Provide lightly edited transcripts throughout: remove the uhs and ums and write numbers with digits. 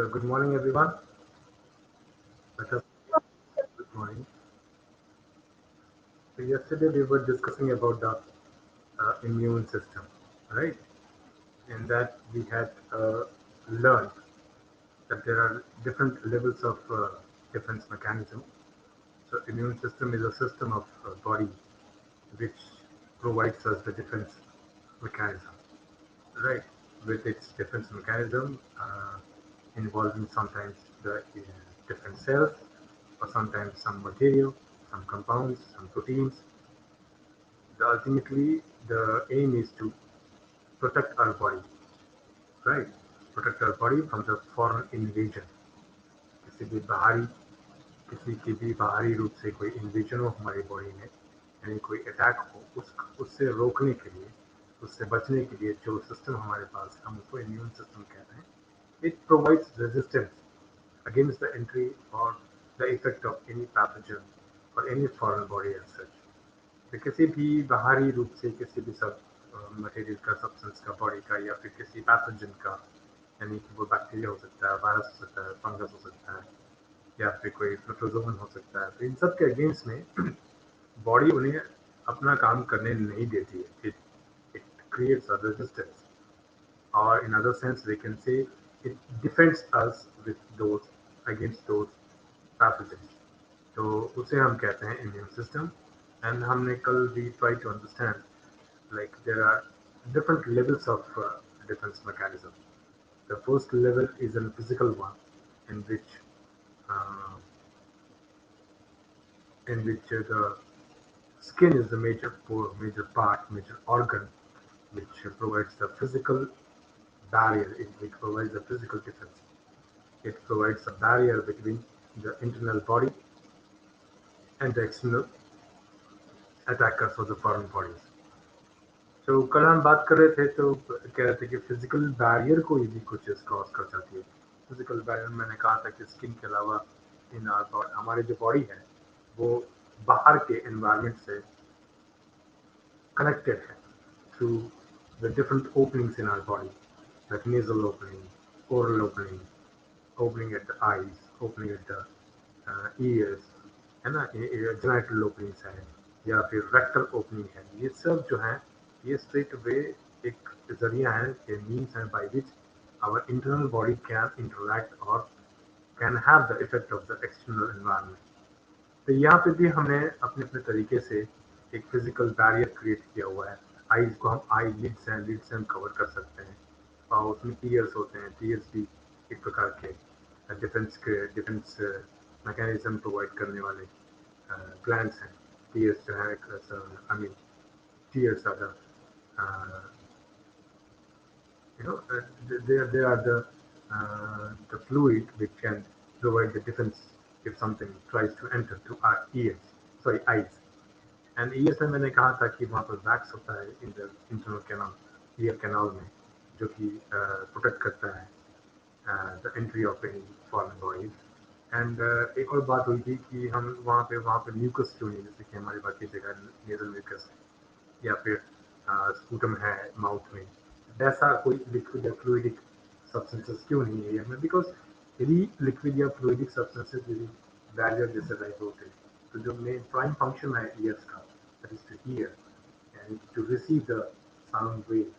Good morning, everyone. Let us good morning. So yesterday we were discussing about the immune system, right? And that we had learned that there are different levels of defense mechanism. So immune system is a system of body which provides us the defense mechanism, right? With its defense mechanism involving sometimes the different cells, or sometimes some material, some compounds, some proteins. Ultimately, the aim is to protect our body, right? Protect our body from the foreign invasion. किसी भी बाहरी किसी की भी बाहरी रूप से कोई इन्वेजन हो हमारी बॉडी में, यानी कोई अटैक हो, उससे रोकने के लिए, उससे बचने के लिए जो सिस्टम हमारे पास है, हम उसको इम्यून सिस्टम कहते हैं. It provides resistance against the entry or the effect of any pathogen or any foreign body as such. तो किसी भी बाहरी रूप से किसी भी सब मटेरियल का, सब्सटेंस का, बॉडी का, या फिर किसी पैथोजन का, यानी कि वो बैक्टीरिया हो सकता है, वायरस हो सकता है, फंगस हो सकता है, या फिर कोई प्रोटोजोन हो सकता है, तो इन सब के अगेंस्ट में बॉडी उन्हें अपना काम करने नहीं देती है. It creates a resistance, or in other sense we can say it defends us with those against those pathogens. तो उसे हम कहते हैं immune system. And हमने कल we try to understand like there are different levels of defense mechanism. The first level is a physical one in which uh, the skin is the major part, major organ which provides the physical barrier. It provides a physical defense. It provides a barrier between the internal body and the external attackers of the foreign bodies. तो कल हम बात कर रहे थे तो कह रहे थे कि फिजिकल बैरियर को यदि कुछ क्रॉस कर जाती है. फिजिकल बैरियर मैंने कहा था कि स्किन के अलावा इन हमारी जो बॉडी है वो बाहर के एनवायरनमेंट से connected through the different openings in our body, like nasal opening, oral opening, opening at the eyes, opening at the ears, है ना, genital openings है, या फिर rectal opening है. ये सब जो है ये straight away एक जरिया है, a means है by which our internal body can interact or can have the effect of the external environment. तो यहाँ पे भी हमने अपने अपने तरीके से एक फिजिकल बैरियर क्रिएट किया हुआ है. आईज को हम आई लिड्स से हम कवर कर सकते हैं, और उसमें टीयर्स होते हैं. टीयर्स भी एक प्रकार के डिफेंस मैकेनिज्म प्रोवाइड करने वाले ग्लैंड्स हैं. टीयर्स जो है I mean tears are the they are the fluid which can provide the defense if something tries to enter to our eyes. And ears में मैंने कहा था कि वहाँ पर वैक्स होता है in the internal canal, ear canal में, जो कि प्रोटेक्ट करता है the entry of any foreign bodies. And एक और बात हुई थी कि हम वहाँ पे म्यूकस क्यों नहीं, जैसे कि हमारी बाकी जगह नेजल म्यूकस या फिर स्पूटम है माउथ में, वैसा कोई लिक्विड या फ्लूइडिक सब्सटेंसेस क्यों नहीं है ईयर में? बिकॉज यदि लिक्विड या फ्लूइडिक सब्सटेंसेस यदि बैरियर जैसे लाइक होते तो जो मेन प्राइम फंक्शन है ईयर्स का, that is to ear and to receive the sound waves.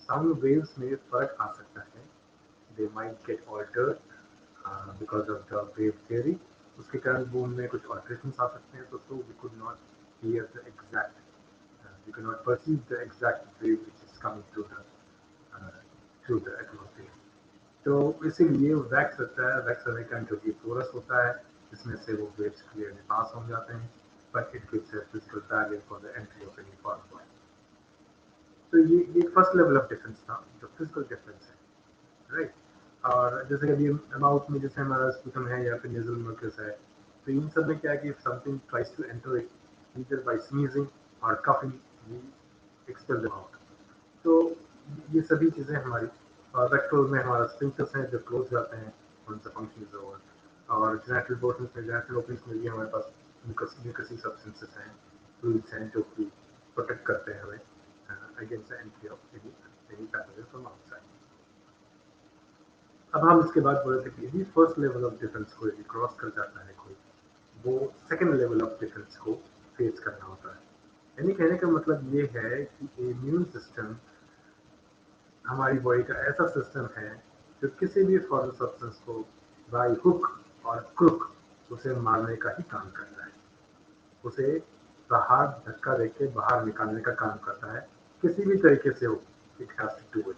Sound waves में फर्क आ सकता है, they might get altered because of the wave theory. उसके कारण वो उनमें कुछ ऑल्ट्रेशन आ सकते हैं, तो we could not hear the exact, you cannot perceive the exact wave which is coming through the atmosphere. तो इसीलिए वैक्स होता है, वैक्स होने का जो कि पोरस होता है, जिसमें से वो वेव्स क्लियरली पास हो जाते हैं, but it gives a physical barrier for the entry of any foreign body. तो ये फर्स्ट लेवल ऑफ डिफेंस था, जो फिजिकल डिफेंस है, राइट. और जैसे अभी माउथ में जैसे हमारा स्पूटम है या फिर नेजल मर्कस है, तो इन सब में क्या है कि something tries to enter it either by sneezing और coughing, we expel them out. तो ये सभी चीज़ें हमारी रेक्टल में हमारा स्फिंक्टर्स हैं जो क्लोज जाते हैं, उनसे फंक्शन इज ओवर. और जेनेटल पोर्शंस में, जेनेटल ओपनिंग्स में भी हमारे पास म्यूकसी सब्सटेंसेस हैं, फ्लूइड्स हैं, जो कि प्रोटेक्ट करते हैं हमें against the entry of any pathogen from outside. अब हम इसके बाद बोले थे कि यदि फर्स्ट लेवल ऑफ डिफेंस को यदि क्रॉस कर जाता है कोई, वो सेकंड लेवल ऑफ डिफेंस को फेस करना होता है। यानी कहने का मतलब ये है कि इम्यून सिस्टम हमारी बॉडी का ऐसा सिस्टम है जो किसी भी फॉरेन सब्सटेंस को बाय हुक और क्रुक उसे मारने का ही काम करता है, उसे बाहर धक्का देके बाहर निकालने का काम करता है, किसी भी तरीके से हो। It has to do it,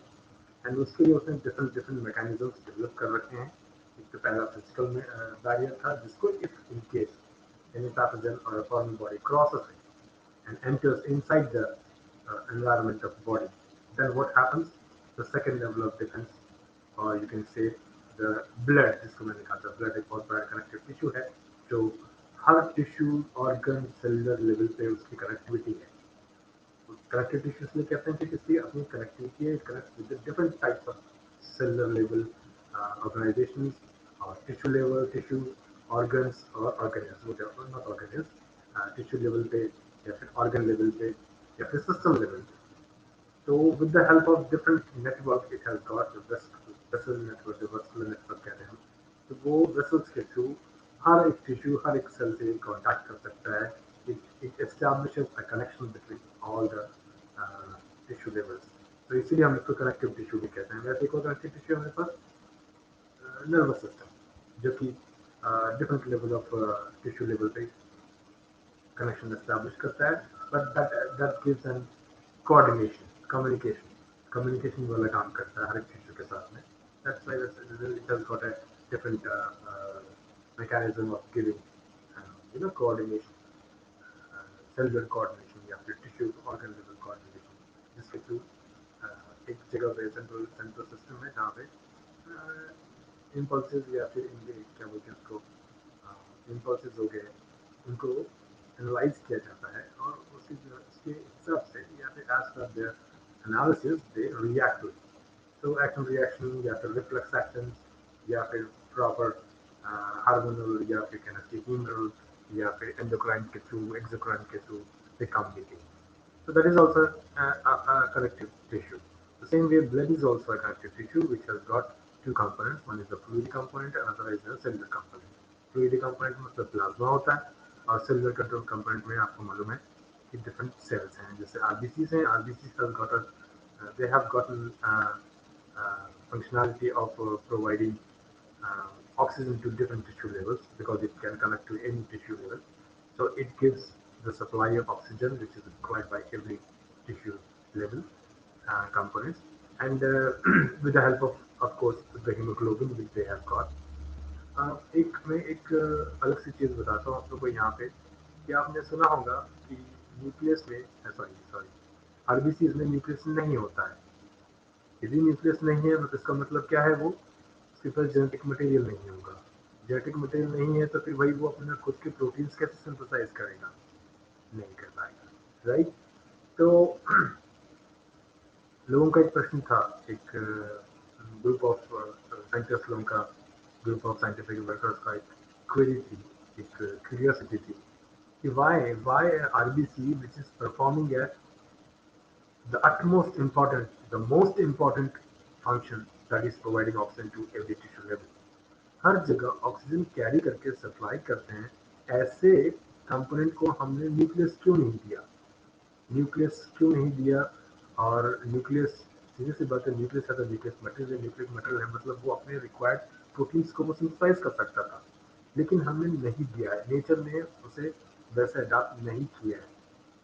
and उसके लिए उसने डिफरेंट डिफरेंट मैकेनिज्म्स डेवलप कर रखे हैं। एक तो पहला फिजिकल बैरियर था, जिसको if in case any pathogen or a foreign body crosses it and enters inside the environment of the body, then what happens? The second level of defense, or you can say the blood, जिसको मैंने कहा था blood एक बहुत बड़ा connective tissue है, जो हर tissue organ cellular level पे उसकी कनेक्टिविटी है। कनेक्टिव टिश्यू इसलिए कहते हैं कि इसकी अपनी कनेक्टिविटी है, connect with different types of cellular level organisation और टिश्यू लेवल टिश्यू ऑर्गन्स और organism, not organism, tissue level पे या फिर ऑर्गन लेवल पे या फिर सिस्टम लेवल पे। So with the help of different network, it has got the vessel network, the vascular network कहते हैं हम। तो वो vessels के थ्रू हर एक टिश्यू हर एक सेल से कांटेक्ट कर सकता है। It establishes a connection between all the tissue levels. तो इसीलिए हम इसको कनेक्टिव टिश्यू भी कहते हैं। वैसे एक और कनेक्टिव टिश्यू हमारे पास नर्वस सिस्टम, जो कि different level of tissue level पे कनेक्शन एस्टैब्लिश करता है, but that gives an coordination, communication वाला काम करता है हर एक टिश्यू के साथ में। That's why it has got a different mechanism of giving coordination, cellular coordination या फिर टिश्यू ऑर्गन लेवल कोऑर्डिनेशन, जिसके थ्रू एक जगह पे सेंट्रल सेंट्रल सिस्टम है जहाँ पे इम्पल्सेस या फिर क्या बोलते हैं उसको, इम्पल्सेस हो गए, उनको एनालाइज किया जाता है और उसके हिसाब से या फिर as per their analysis they react to. तो एक्शन रिएक्शन या फिर रिफ्लेक्स एक्शन या फिर प्रॉपर हार्मोनल या फिर कहना चाहिए ह्यूमरल या फिर एंडोक्राइन के थ्रू एक्सोक्राइन के through they communicate. So that is also a connective tissue. The same way, blood is also a connective tissue which has got two components. One is the fluid component, and another is the cellular component. Fluid component मतलब plasma होता है, और cellular control component में आपको मालूम है कि different cells हैं, जैसे आरबीसीज हैं। RBCs has got they have gotten functionality of providing oxygen to different tissue levels because it can connect to any tissue level. So it gives the supply of oxygen which is required by every tissue level components, and with the help of course the hemoglobin which they have got. एक मैं एक अलग सी चीज़ बताता हूँ आप लोगों को यहाँ पे, कि आपने सुना होगा कि न्यूक्लियस में सॉरी सॉरी आरबीसीज में न्यूक्लियस नहीं होता है। यदि न्यूक्लियस नहीं है तो इसका मतलब क्या है, वो उसके पास जेनेटिक मटेरियल नहीं होगा। जेनेटिक मटेरियल नहीं है तो फिर भाई वो अपना खुद के प्रोटीन्स कैसे सिंथेसाइज करेगा, नहीं कर पाएगा, राइट। तो लोगों का एक प्रश्न था, एक ग्रुप ऑफ साइंटिस्ट लोगों का, ग्रुप ऑफ साइंटिफिक वर्कर्स का एक क्वेरी थी, एक क्यूरियोसिटी थी कि why RBC which is performing at the utmost important, the most important function, that is providing oxygen to every tissue level. हर जगह ऑक्सीजन कैरी करके सप्लाई करते हैं, ऐसे कंपोनेंट को हमने न्यूक्लियस क्यों नहीं दिया, न्यूक्लियस क्यों नहीं दिया। और न्यूक्लियस सीधे सी बात है, न्यूक्लियस है तो न्यूक्लियस मटेरियल है, मतलब वो अपने रिक्वायर्ड प्रोटीन्स को वो सिंथेसाइज कर सकता था, लेकिन हमने नहीं दिया है, नेचर ने उसे वैसे अडाप्ट नहीं किया है।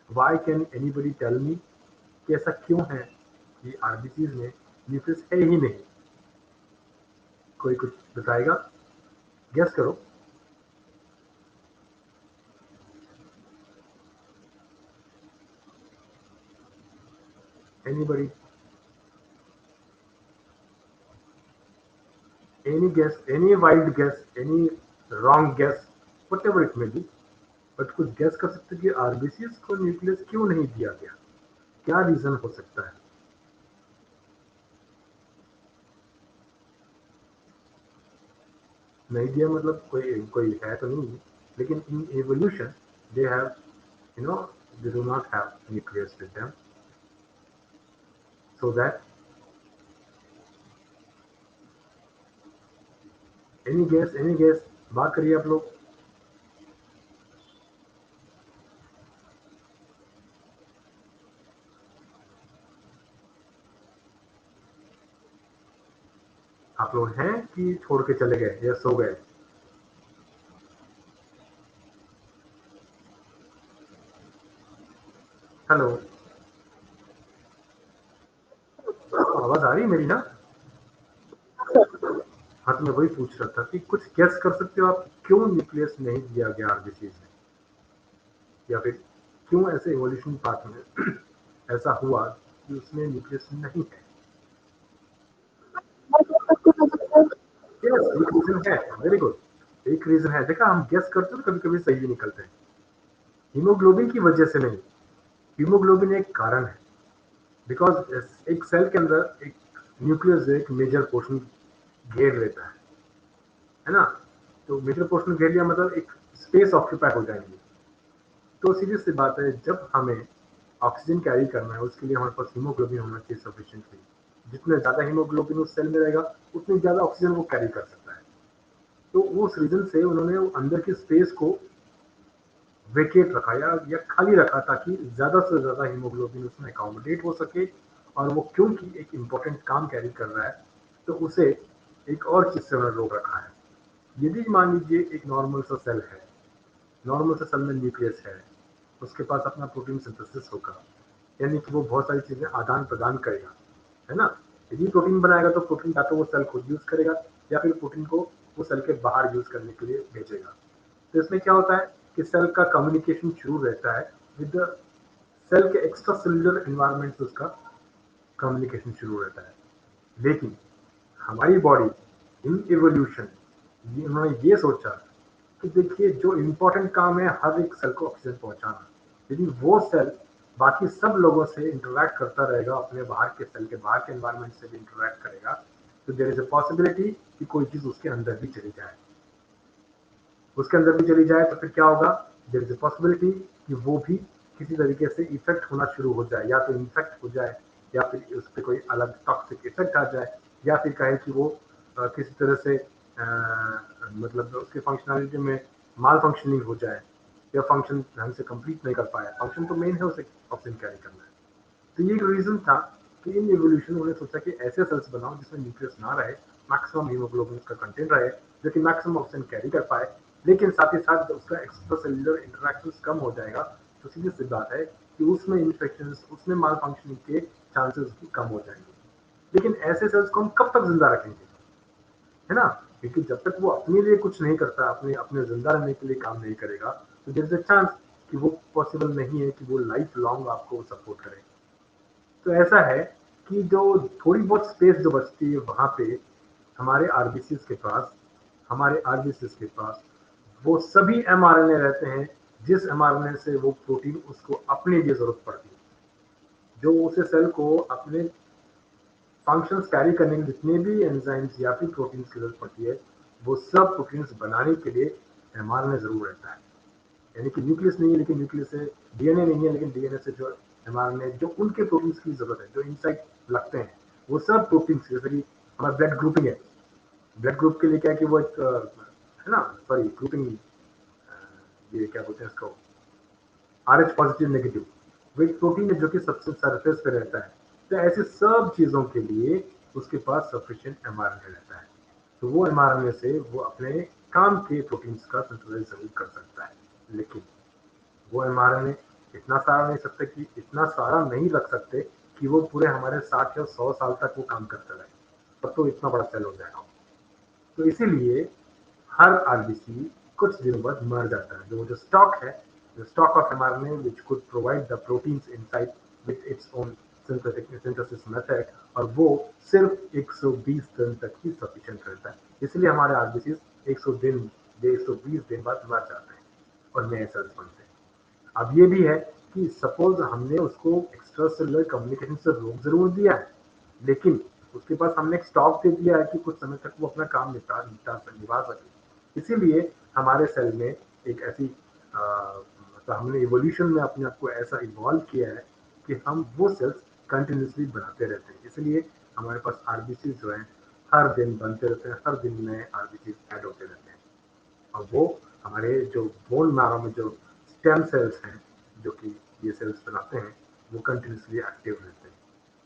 Why can anybody tell me कि ऐसा क्यों है कि आरबीसीज में न्यूक्लियस है ही नहीं? कोई कुछ बताएगा? गेस करो। Anybody, any guess, any wild guess, any wrong guess, whatever it may be, but कुछ गेस कर सकते कि आरबीसीज को न्यूक्लियस क्यों नहीं दिया गया, क्या रीजन हो सकता है? नहीं दिया मतलब कोई कोई है तो नहीं, लेकिन इन evolution they have you know they do not have nucleus with them, so that any gas, बात करिए आप लोग। आप लोग हैं कि छोड़ के चले गए या सो गए? हेलो, आवाज आ रही है मेरी ना? हाँ, तो मैं वही पूछ रहा था कि कुछ गेस कर सकते हो आप क्यों न्यूक्लियस नहीं दिया गया आरबीसी में, या फिर क्यों ऐसे इवोल्यूशन पाथ में ऐसा हुआ कि उसमें न्यूक्लियस नहीं है? यस, एक रीजन है। वेरी गुड, एक रीजन है। देखा, हम गेस करते हैं तो कभी कभी सही भी निकलते हैं। हीमोग्लोबिन की वजह से नहीं, हीमोग्लोबिन एक कारण है। बिकॉज एक सेल के अंदर एक न्यूक्लियस एक मेजर पोर्शन घेर लेता है ना? तो मेजर पोर्शन घेर लिया मतलब एक स्पेस ऑक्यूपाई हो जाएंगे। तो सीधी सी बात है, जब हमें ऑक्सीजन कैरी करना है उसके लिए हमारे पास हीमोग्लोबिन होना चाहिए सफिशिएंटली। जितने ज्यादा हीमोग्लोबिन उस सेल में रहेगा उतनी ज्यादा ऑक्सीजन वो कैरी कर सकता है। तो उस रीजन से उन्होंने अंदर की स्पेस को वेकेट रखा या खाली रखा ताकि ज्यादा से ज्यादा हीमोग्लोबिन उसमें अकोमोडेट हो सके। और वो क्योंकि एक इम्पोर्टेंट काम कैरी कर रहा है तो उसे एक और चीज से उन्होंने रोक रखा है। यदि मान लीजिए एक नॉर्मल सा सेल है, नॉर्मल से सेल में न्यूक्लियस है, उसके पास अपना प्रोटीन सिंथेसिस होगा, यानी कि वो बहुत सारी चीजें आदान प्रदान करेगा, है ना? यदि प्रोटीन बनाएगा तो प्रोटीन या तो वो सेल खुद यूज करेगा या फिर प्रोटीन को वो सेल के बाहर यूज करने के लिए भेजेगा। तो इसमें क्या होता है कि सेल का कम्युनिकेशन शुरू रहता है विद द सेल के एक्स्ट्रा सेलुलर एनवायरनमेंट से उसका कम्युनिकेशन शुरू रहता है। लेकिन हमारी बॉडी इन इवोल्यूशन उन्होंने ये सोचा कि देखिए, जो इम्पोर्टेंट काम है हर एक सेल को ऑक्सीजन पहुंचाना, यदि वो सेल बाकी सब लोगों से इंटरेक्ट करता रहेगा, अपने बाहर के सेल के बाहर के एनवायरनमेंट से भी इंटरेक्ट करेगा, तो देयर इज अ पॉसिबिलिटी कि कोई चीज उसके अंदर भी चली जाए। उसके अंदर भी चली जाए तो फिर क्या होगा? देयर इज अ पॉसिबिलिटी कि वो भी किसी तरीके से इफेक्ट होना शुरू हो जाए, या तो इन्फेक्ट हो जाए, या फिर उस पर कोई अलग टॉक्सिक इफेक्ट आ जाए, या फिर कहे कि वो किसी तरह से मतलब उसके फंक्शनैलिटी में माल फंक्शनिंग हो जाए, या फंक्शन ढंग से कंप्लीट नहीं कर पाए। फंक्शन तो मेन है उसे ऑक्सीजन कैरी करना है। तो ये एक रीजन था कि इन एवोल्यूशन उन्होंने सोचा कि ऐसे सेल्स बनाओ जिसमें न्यूक्लियस ना रहे, मैक्सिमम हीमोग्लोबिन का कंटेंट रहे, जो कि मैक्सिमम ऑक्सीजन कैरी कर पाए, लेकिन साथ ही साथ उसका एक्स्ट्रा सेलुलर इंटरेक्शन कम हो जाएगा। तो सीधी सी बात है कि उसमें इन्फेक्शन, उसमें माल फंक्शनिंग के चांसेस भी कम हो जाएंगे। लेकिन ऐसे सेल्स को हम कब तक जिंदा रखेंगे, है ना? क्योंकि जब तक वो अपने लिए कुछ नहीं करता, अपने अपने जिंदा रहने के लिए काम नहीं करेगा, तो देयर इज अ चांस कि वो पॉसिबल नहीं है कि वो लाइफ लॉन्ग आपको सपोर्ट करे। तो ऐसा है कि जो थोड़ी बहुत स्पेस जो बचती है वहां पे हमारे आरबीसी के पास, हमारे आरबीसी के पास वो सभी एमआरएनए रहते हैं, जिस एमआरएनए से वो प्रोटीन उसको अपने लिए जरूरत पड़ती है, जो उसे सेल को अपने फंक्शंस कैरी करने के जितने भी एंजाइम्स या फिर प्रोटीन्स की जरूरत पड़ती है, वो सब प्रोटीन्स बनाने के लिए एमआरएनए जरूर रहता है। यानी कि न्यूक्लियस नहीं है लेकिन न्यूक्लियस से डीएनए नहीं है, लेकिन डीएनए से जो एमआरएनए जो उनके प्रोटीन्स की जरूरत है, जो इनसाइड लगते हैं, वो सब प्रोटीन्स, जैसे कि हमारा ब्लड ग्रुपिंग है, ब्लड ग्रुप के लिए क्या है कि वो एक है ना, सॉरी ग्रुपिंग, ये क्या बोलते हैं इसको, आर एच पॉजिटिव नेगेटिव, वो एक प्रोटीन है जो कि सबसे सरफेस पे रहता है। तो ऐसे सब चीजों के लिए उसके पास सफिशिएंट एमआरएनए रहता है। तो वो एमआरएनए से वो अपने काम के प्रोटीन्स का सिंथेसिस जरूर कर सकता है। लेकिन वो एमआरएनए इतना सारा नहीं सकते, कि इतना सारा नहीं रख सकते कि वो पूरे हमारे 60 या 100 साल तक वो काम करता रहे, तब तो इतना बड़ा सेल हो जाएगा। तो इसीलिए हर आरबीसी कुछ दिनों बाद मर जाता है। जो जो स्टॉक है, the stock of mRNA which could provide the proteins inside with its own synthetic synthesis method, और वो सिर्फ 120 दिन तक ही सफिशिएंट रहता है। इसलिए हमारे आरबीसी 120 दिन बाद मर जाते हैं और नए सेल्स बनते हैं। अब ये भी है कि सपोज हमने उसको एक्स्ट्रा सेलुलर कम्युनिकेशन से रोक जरूर दिया है, लेकिन उसके पास हमने एक स्टॉक दे दिया है कि कुछ समय तक वो अपना काम निभा सके। इसीलिए हमारे सेल में एक ऐसी मतलब हमने इवोल्यूशन में अपने आप को ऐसा इवॉल्व किया है कि हम वो सेल्स कंटिन्यूसली बनाते रहते हैं। इसलिए हमारे पास आरबीसी जो है हर दिन बनते रहते हैं, हर दिन नए आरबीसी ऐड होते रहते हैं। और वो हमारे जो बोन मैरो में जो स्टेम सेल्स हैं, जो कि ये सेल्स बनाते हैं, वो कंटिन्यूसली एक्टिव रहते हैं।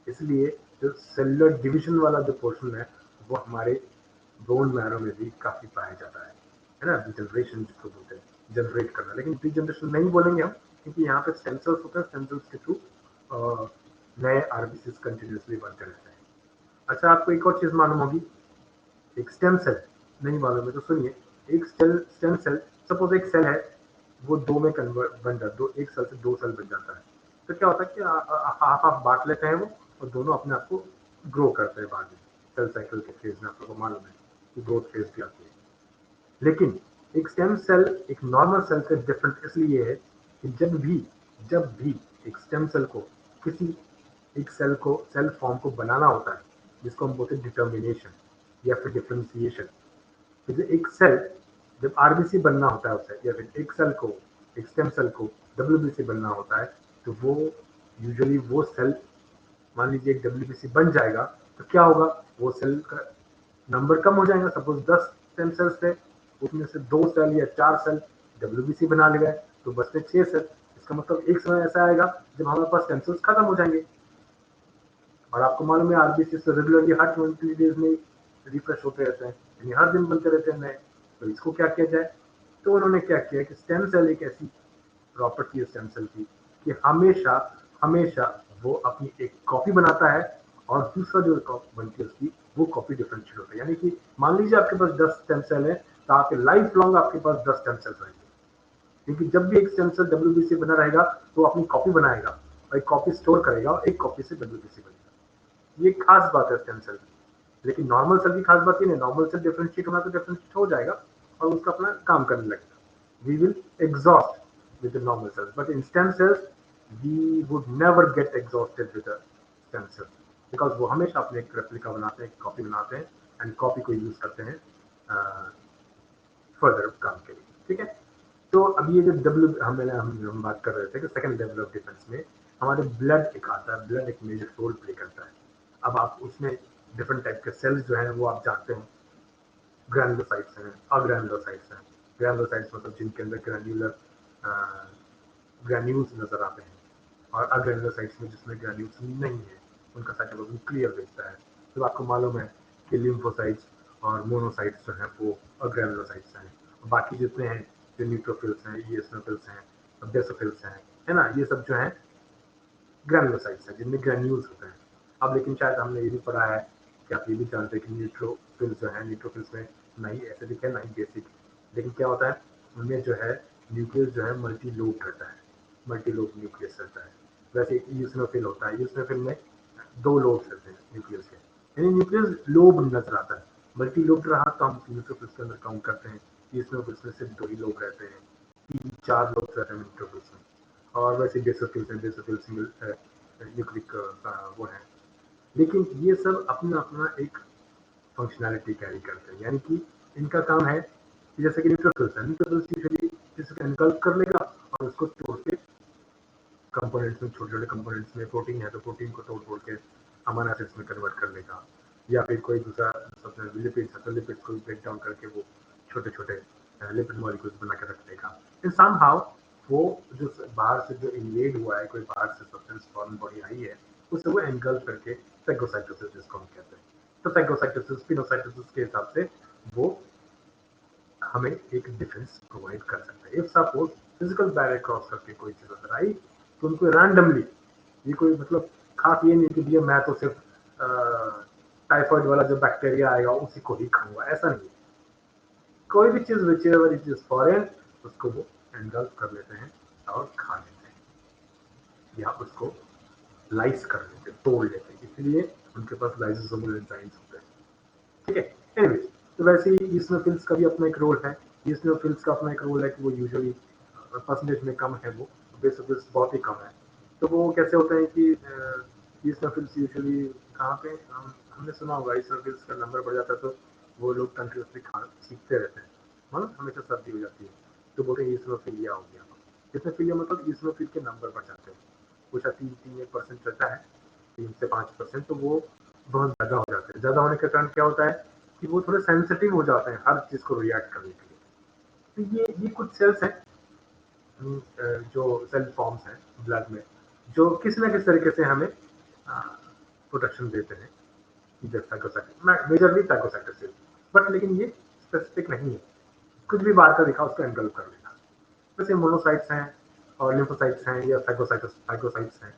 इसलिए जो सेलुलर डिवीजन वाला जो पोर्शन है, वो हमारे बोन मैरो में भी काफ़ी पाया जाता है ना, जनरेशन जिसको बोलते हैं, जनरेट करना। लेकिन रीजनरेशन नहीं बोलेंगे हम, क्योंकि यहाँ पे स्टेम सेल्स होते हैं, स्टेम सेल्स के थ्रू नए आरबीसी कंटिन्यूसली बनते रहते हैं। अच्छा, आपको एक और चीज़ मालूम होगी, एक स्टेम सेल नहीं मालूम है तो सुनिए। एक स्टेम सेल, सपोज एक सेल है, वो दो में कन्वर्ट बन जाता है, एक सेल से दो सेल बन जाता है। तो क्या होता है कि हाफ हाफ बांट लेते हैं वो, और दोनों अपने आप को ग्रो करते हैं बाद में। सेल साइकिल के फेज में आपको मालूम है कि ग्रोथ फेज भी आती है। लेकिन एक स्टेम सेल एक नॉर्मल सेल से डिफरेंट इसलिए है कि जब भी एक स्टेम सेल को किसी एक सेल फॉर्म को बनाना होता है, जिसको हम बोलते हैं डिटर्मिनेशन या फिर डिफ्रेंसिएशन। जैसे एक सेल जब आरबीसी बनना होता है उसे, या फिर एक स्टेम सेल को डब्ल्यूबीसी बनना होता है, तो वो यूजुअली वो सेल, मान लीजिए एक डब्ल्यूबीसी बन जाएगा, तो क्या होगा, वो सेल का नंबर कम हो जाएगा। सपोज 10 स्टेम सेल्स थे, उसमें से 2 सेल या 4 सेल डब्ल्यूबीसी बना ले गए, तो बचते 6 सेल। इसका मतलब एक समय ऐसा आएगा जब हमारे पास स्टेम सेल्स खत्म हो जाएंगे। और आपको मालूम है आरबीसी से रेगुलरली हर 20 डेज में रिफ्रेश होते रहते हैं, यानी हर दिन बनते रहते हैं नए। तो इसको क्या किया जाए, तो उन्होंने क्या किया कि स्टेम सेल एक ऐसी प्रॉपर्टी है स्टेम सेल की कि हमेशा हमेशा वो अपनी एक कॉपी बनाता है, और दूसरा जो कॉपी बनती है उसकी, वो कॉपी डिफरेंशिएट होता है। यानी कि मान लीजिए आपके पास 10 स्टेम सेल है, तो आपके लाइफ लॉन्ग आपके पास 10 स्टेम सेल्स रहेंगे, क्योंकि जब भी एक स्टेम सेल डब्ल्यूबीसी बना रहेगा, तो अपनी कॉपी बनाएगा और एक कॉपी स्टोर करेगा, और एक कॉपी से डब्ल्यूबीसी बनेगा। ये खास बात है स्टेम सेल की। लेकिन नॉर्मल सेल की खास बात ये नहीं, नॉर्मल सेल डिफरेंशिएट होना तो डिफरेंशिएट हो जाएगा और उसका अपना काम करने लगेगा। We will exhaust with the normal cells, but in stem cells we would never get exhausted with the stem cells, because वो हमेशा अपने एक रेप्लिका बनाते हैं, एक कॉपी बनाते हैं, एंड कॉपी को यूज करते हैं फर्दर काम के लिए। ठीक है, तो अब ये जो हम बात कर रहे थे कि सेकंड लेवल ऑफ डिफेंस में हमारे ब्लड एक आता है, ब्लड एक मेजर रोल प्ले करता है। अब आप उसमें डिफरेंट टाइप के सेल्स जो हैं वो आप जानते हैं, ग्रैनुलोसाइट्स हैं, अग्रैनुलोसाइट्स हैं। ग्रैनुलोसाइट्स मतलब जिनके अंदर ग्रैन्युलर ग्रैन्यूल्स नजर आते हैं, और अग्रैनुलोसाइट्स में जिसमें ग्रैन्यूल्स नहीं है, उनका साइटोप्लाज्म क्लियर दिखता है। तो आपको मालूम है कि लिम्फोसाइट्स और मोनोसाइट्स जो हैं वो अग्रैनुलोसाइट्स हैं। बाकी जितने हैं, जो न्यूट्रोफिल्स हैं, ईओसिनोफिल्स हैं, बेसोफिल्स हैं, है ना, ये सब जो हैं ग्रैनुलोसाइट्स हैं, जिनमें ग्रैन्यूल्स होते हैं। अब लेकिन शायद हमने ये भी पढ़ा है कि आप ये भी जानते हैं कि न्यूट्रोफिल्स जो है, न्यूट्रोफिल्स में ना ही एसिडिक है ना ही बेसिक, लेकिन क्या होता है उनमें जो है न्यूक्लियस जो है मल्टी लोब रहता है, मल्टी लोब न्यूक्लियस रहता है। वैसे ईओसिनोफिल होता है, ईओसिनोफिल में 2 लोब्स रहते हैं न्यूक्लियस के, यानी न्यूक्लियस लोब नजर आता है। मल्टी लोब रहा तो हम न्यूट्रोफिल्स के अंदर काउंट करते हैं, ईओसिनोफिल्स में सिर्फ 2 ही लोब रहते हैं, 3-4 लोब्स रहते हैं न्यूट्रोफिल्स में। और वैसे बेसोफिल्स हैं, बेसोफिल सिंगल न्यूक्लिक वो है। लेकिन ये सब अपना अपना एक फंक्शनैलिटी कैरी करते हैं, यानी कि इनका काम है कि जैसे कि न्यूट्रोफिल्स है, न्यूट्रोफिल्स यूजुअली किसी एनकल्प कर लेगा और उसको तोड़ के कंपोनेंट्स में, छोटे छोटे कंपोनेंट्स में, प्रोटीन है तो प्रोटीन को तोड़ तोड़ के अमीनो एसिड्स में कन्वर्ट कर लेगा, या फिर कोई दूसरा लिपिड्स है तो लिपिड्स को ब्रेक डाउन करके वो छोटे छोटे लिपिड मॉलिक्यूल्स बना के रख देगा। इन समहाउ वो जो बाहर से जो इन्वेड हुआ है, कोई बाहर से सब्सटेंस फॉरेन बॉडी आई है, उसे वो एनगल्फ करके फैगोसाइटोसिस जिसको हम कहते हैं, तो फैगोसाइटोसिस पिनोसाइटोसिस के हिसाब से वो हमें एक डिफेंस प्रोवाइड कर सकता है। If suppose physical barrier cross करके कोई चीज अंदर आई, तो उनको रैंडमली, ये कोई मतलब खास ये नहीं कि भैया मैं तो सिर्फ टाइफॉइड वाला जो बैक्टीरिया आएगा उसी को ही खाऊंगा, ऐसा नहीं। कोई भी चीज which ever it is foreign, उसको वो एंगल्फ कर लेते हैं और खा लेते हैं, या उसको लाइस कर लेते हैं, तोड़ लेते हैं, इसलिए उनके पास लाइसोसोमल एंजाइम्स होते हैं। ठीक है, एनीवेज, तो वैसे ही ईओसिनोफिल्स का भी अपना एक रोल है। ईओसिनोफिल्स का अपना एक रोल है कि वो यूजुअली परसेंटेज में कम है, वो बेसोफिल्स बहुत ही कम है। तो वो कैसे होते हैं कि ईओसिनोफिल्स यूजुअली कहाँ पे हमने सुना होगा, ईओसिनोफिल्स का नंबर बढ़ जाता है तो वो लोग कंटिन्यूसली खाना सीखते रहते हैं, मतलब हमेशा सर्दी हो जाती है तो बोलते हैं ईओसिनोफिलिया हो गया। ईओसिनोफिलिया मतलब ईओसिनोफिल के नंबर बढ़ जाते हैं, वो शायद 3-1% रहता है, 3 से 5%, तो वो बहुत ज़्यादा हो जाते हैं। ज़्यादा होने के कारण क्या होता है कि वो थोड़े सेंसिटिव हो जाते हैं हर चीज़ को रिएक्ट करने के लिए। तो ये कुछ सेल्स हैं जो सेल फॉर्म्स हैं ब्लड में, जो किसी न किसी तरीके से हमें प्रोटेक्शन देते हैं, मेजरली फैगोसाइटोसिस, बट लेकिन ये स्पेसिफिक नहीं है, कुछ भी बाहर का दिखा उसको एनगल्फ कर लेना। जैसे मोनोसाइट्स हैं और लिम्फोसाइट्स हैं या फाइगोसाइट्स हैं,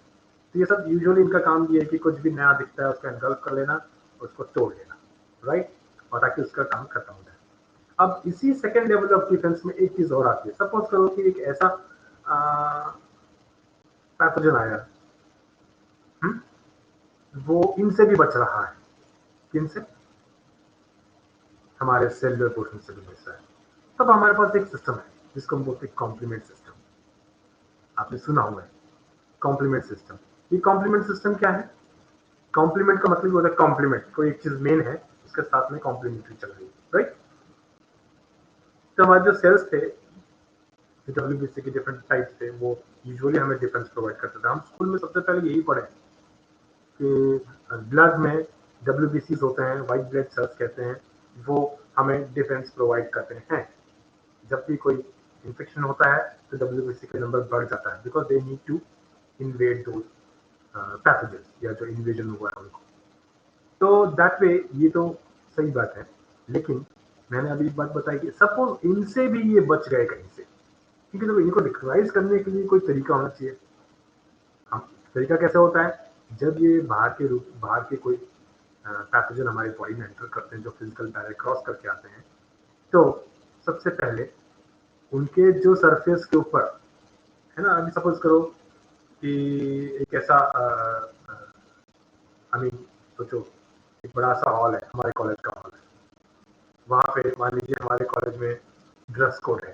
तो ये सब यूजुअली इनका काम ये है कि कुछ भी नया दिखता है उसको एनगल्फ कर लेना, उसको तोड़ लेना, राइट, और ताकि उसका काम खत्म हो जाए। अब इसी सेकेंड लेवल ऑफ डिफेंस में एक चीज और आती है। सपोज करो कि एक ऐसा पैथोजन आया, वो इनसे भी बच रहा है। किन से? हमारे सेलुलर पोर्शन से भी बच रहा है। तब हमारे पास एक सिस्टम है जिसको हम बोलते हैं कॉम्प्लीमेंट सिस्टम। आपने सुना होगा कॉम्प्लीमेंट सिस्टम। ये कॉम्प्लीमेंट सिस्टम क्या है? कॉम्प्लीमेंट का मतलब होता है कॉम्प्लीमेंट, कोई एक चीज मेन है उसके साथ में कॉम्प्लीमेंट्री चल रही है, राइट। तो हमारे जो सेल्स थे, जो डब्ल्यूबीसी के डिफरेंट टाइप्स थे, वो यूजुअली हमें डिफेंस प्रोवाइड करते थे। हम स्कूल में सबसे पहले यही पढ़े कि ब्लड में डब्ल्यूबीसी होते हैं, व्हाइट ब्लड सेल्स कहते हैं, वो हमें डिफेंस प्रोवाइड करते हैं। जब भी कोई इन्फेक्शन होता है तो डब्ल्यूबीसी का नंबर बढ़ जाता है, because they need to invade दो पैथोजेंस या जो इन्वेजन हुआ है उनको। तो दैट वे ये तो सही बात है, लेकिन मैंने अभी एक बात बताई कि सपोज इनसे भी ये बच गए कहीं से, क्योंकि तो इनको डिक्राइज करने के लिए कोई तरीका होना चाहिए। हम तरीका कैसे होता है? जब ये बाहर के कोई पैथोजन हमारी बॉडी में एंटर करते हैं, जो फिजिकल बैरियर क्रॉस करके आते हैं, तो सबसे पहले उनके जो सरफेस के ऊपर है ना, अभी सपोज करो कि एक ऐसा आई मीन सोचो एक बड़ा सा हॉल है, हमारे कॉलेज का हॉल है, वहाँ पे मान लीजिए हमारे कॉलेज में ड्रेस कोड है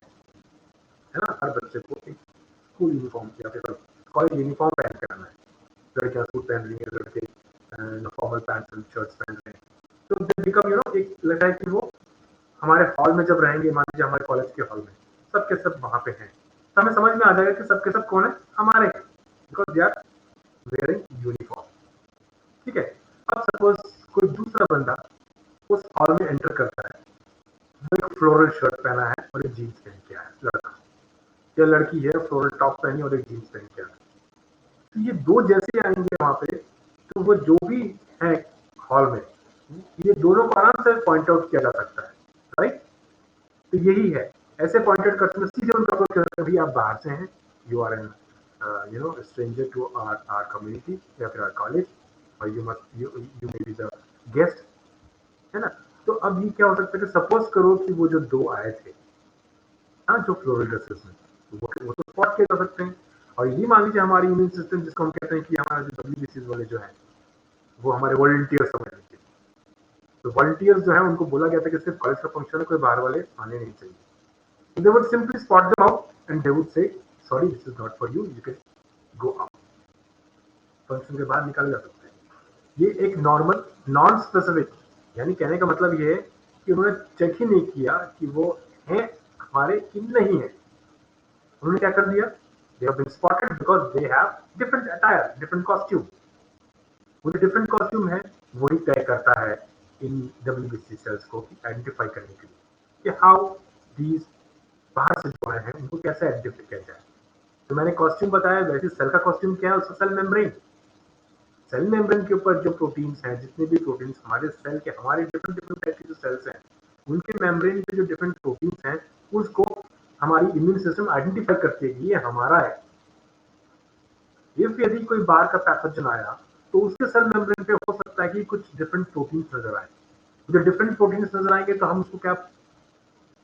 ना, हर बच्चे को एक स्कूल यूनिफॉर्म या फिर कॉलेज यूनिफॉर्म पहन के आना है। लड़कियां सूट पहन रही है, लड़के फॉर्मल पैंट्स एंड शर्ट्स पहन रहे हैं। तो दे बिकम एक लगता है कि वो हमारे हॉल में जब रहेंगे, मान लीजिए हमारे कॉलेज के हॉल में सबके सब वहाँ पे हैं, तो हमें समझ में आ जाएगा कि सबके सब कौन है, हमारे हैं, because they are wearing uniform. ठीक है। अब सपोज कोई दूसरा बंदा उस हॉल में एंटर करता है, वो एक फ्लोरल शर्ट पहना है और एक जीन्स पहन के आया, लड़का या लड़की है फ्लोरल टॉप पहनी और एक जीन्स पहन के आया। तो ये दो जैसे आएंगे वहां पे, तो वो जो भी है हॉल में, ये दोनों को आराम से पॉइंट आउट किया जा सकता है, राइट। तो यही है, ऐसे पॉइंट आउट करते हैं, सीधे उनको अप्रोच करते हैं, भाई आप बाहर से हैं, you are an stranger to our community या फिर आर कॉलेज, और you may be the guest, है ना। तो अब ये क्या हो सकता है कि सपोज करो कि वो जो दो आए थे, हाँ, जो फ्लोरल ड्रेसेस में, वो तो स्पॉट किए जा सकते हैं। और ये मान लीजिए हमारी इम्यून सिस्टम, जिसको हम कहते हैं कि हमारा जो डब्ल्यूबीसी वाले जो है, वो हमारे वॉलंटियर्स समझ लीजिए। तो वॉलंटियर्स जो है उनको बोला गया था कि सिर्फ कॉलेज का फंक्शन है, कोई बाहर वाले आने नहीं चाहिए। They would simply spot them out and they would say, sorry, this is not for you, you can go out. Function के बाहर निकाल जा सकते हैं। ये एक नॉर्मल नॉन स्पेसिफिक, यानी कहने का मतलब ये है कि उन्होंने चेक ही नहीं किया कि वो हैं हमारे कि नहीं है। उन्होंने क्या कर दिया? They have been spotted because they have different attire, different costume. वो जो डिफरेंट कॉस्ट्यूम है वही तय करता है इन डब्ल्यूबीसी सेल्स को आइडेंटिफाई करने के लिए कि हाउ दीज बाहर से जो आए हैं उनको कैसे आइडेंटिफाई किया जाए। तो मैंने कॉस्ट्यूम बताया, वैसे सेल का कॉस्ट्यूम क्या है? उसका सेल मेम्ब्रेन। सेल मेम्ब्रेन के ऊपर जो प्रोटीन्स हैं, जितने भी प्रोटीन्स हमारे सेल के, हमारे डिफरेंट डिफरेंट टाइप के जो सेल्स हैं, उनके मेम्ब्रेन पे जो डिफरेंट प्रोटीन्स हैं, उसको हमारी इम्यून सिस्टम आइडेंटिफाई करती है कि ये हमारा है। यदि कोई बाहर का पैथोजन आया तो उसके सेल मेम्ब्रेन पे हो सकता है कि कुछ डिफरेंट प्रोटीन्स नजर आए। जो डिफरेंट प्रोटीन्स नजर आएंगे तो हम उसको क्या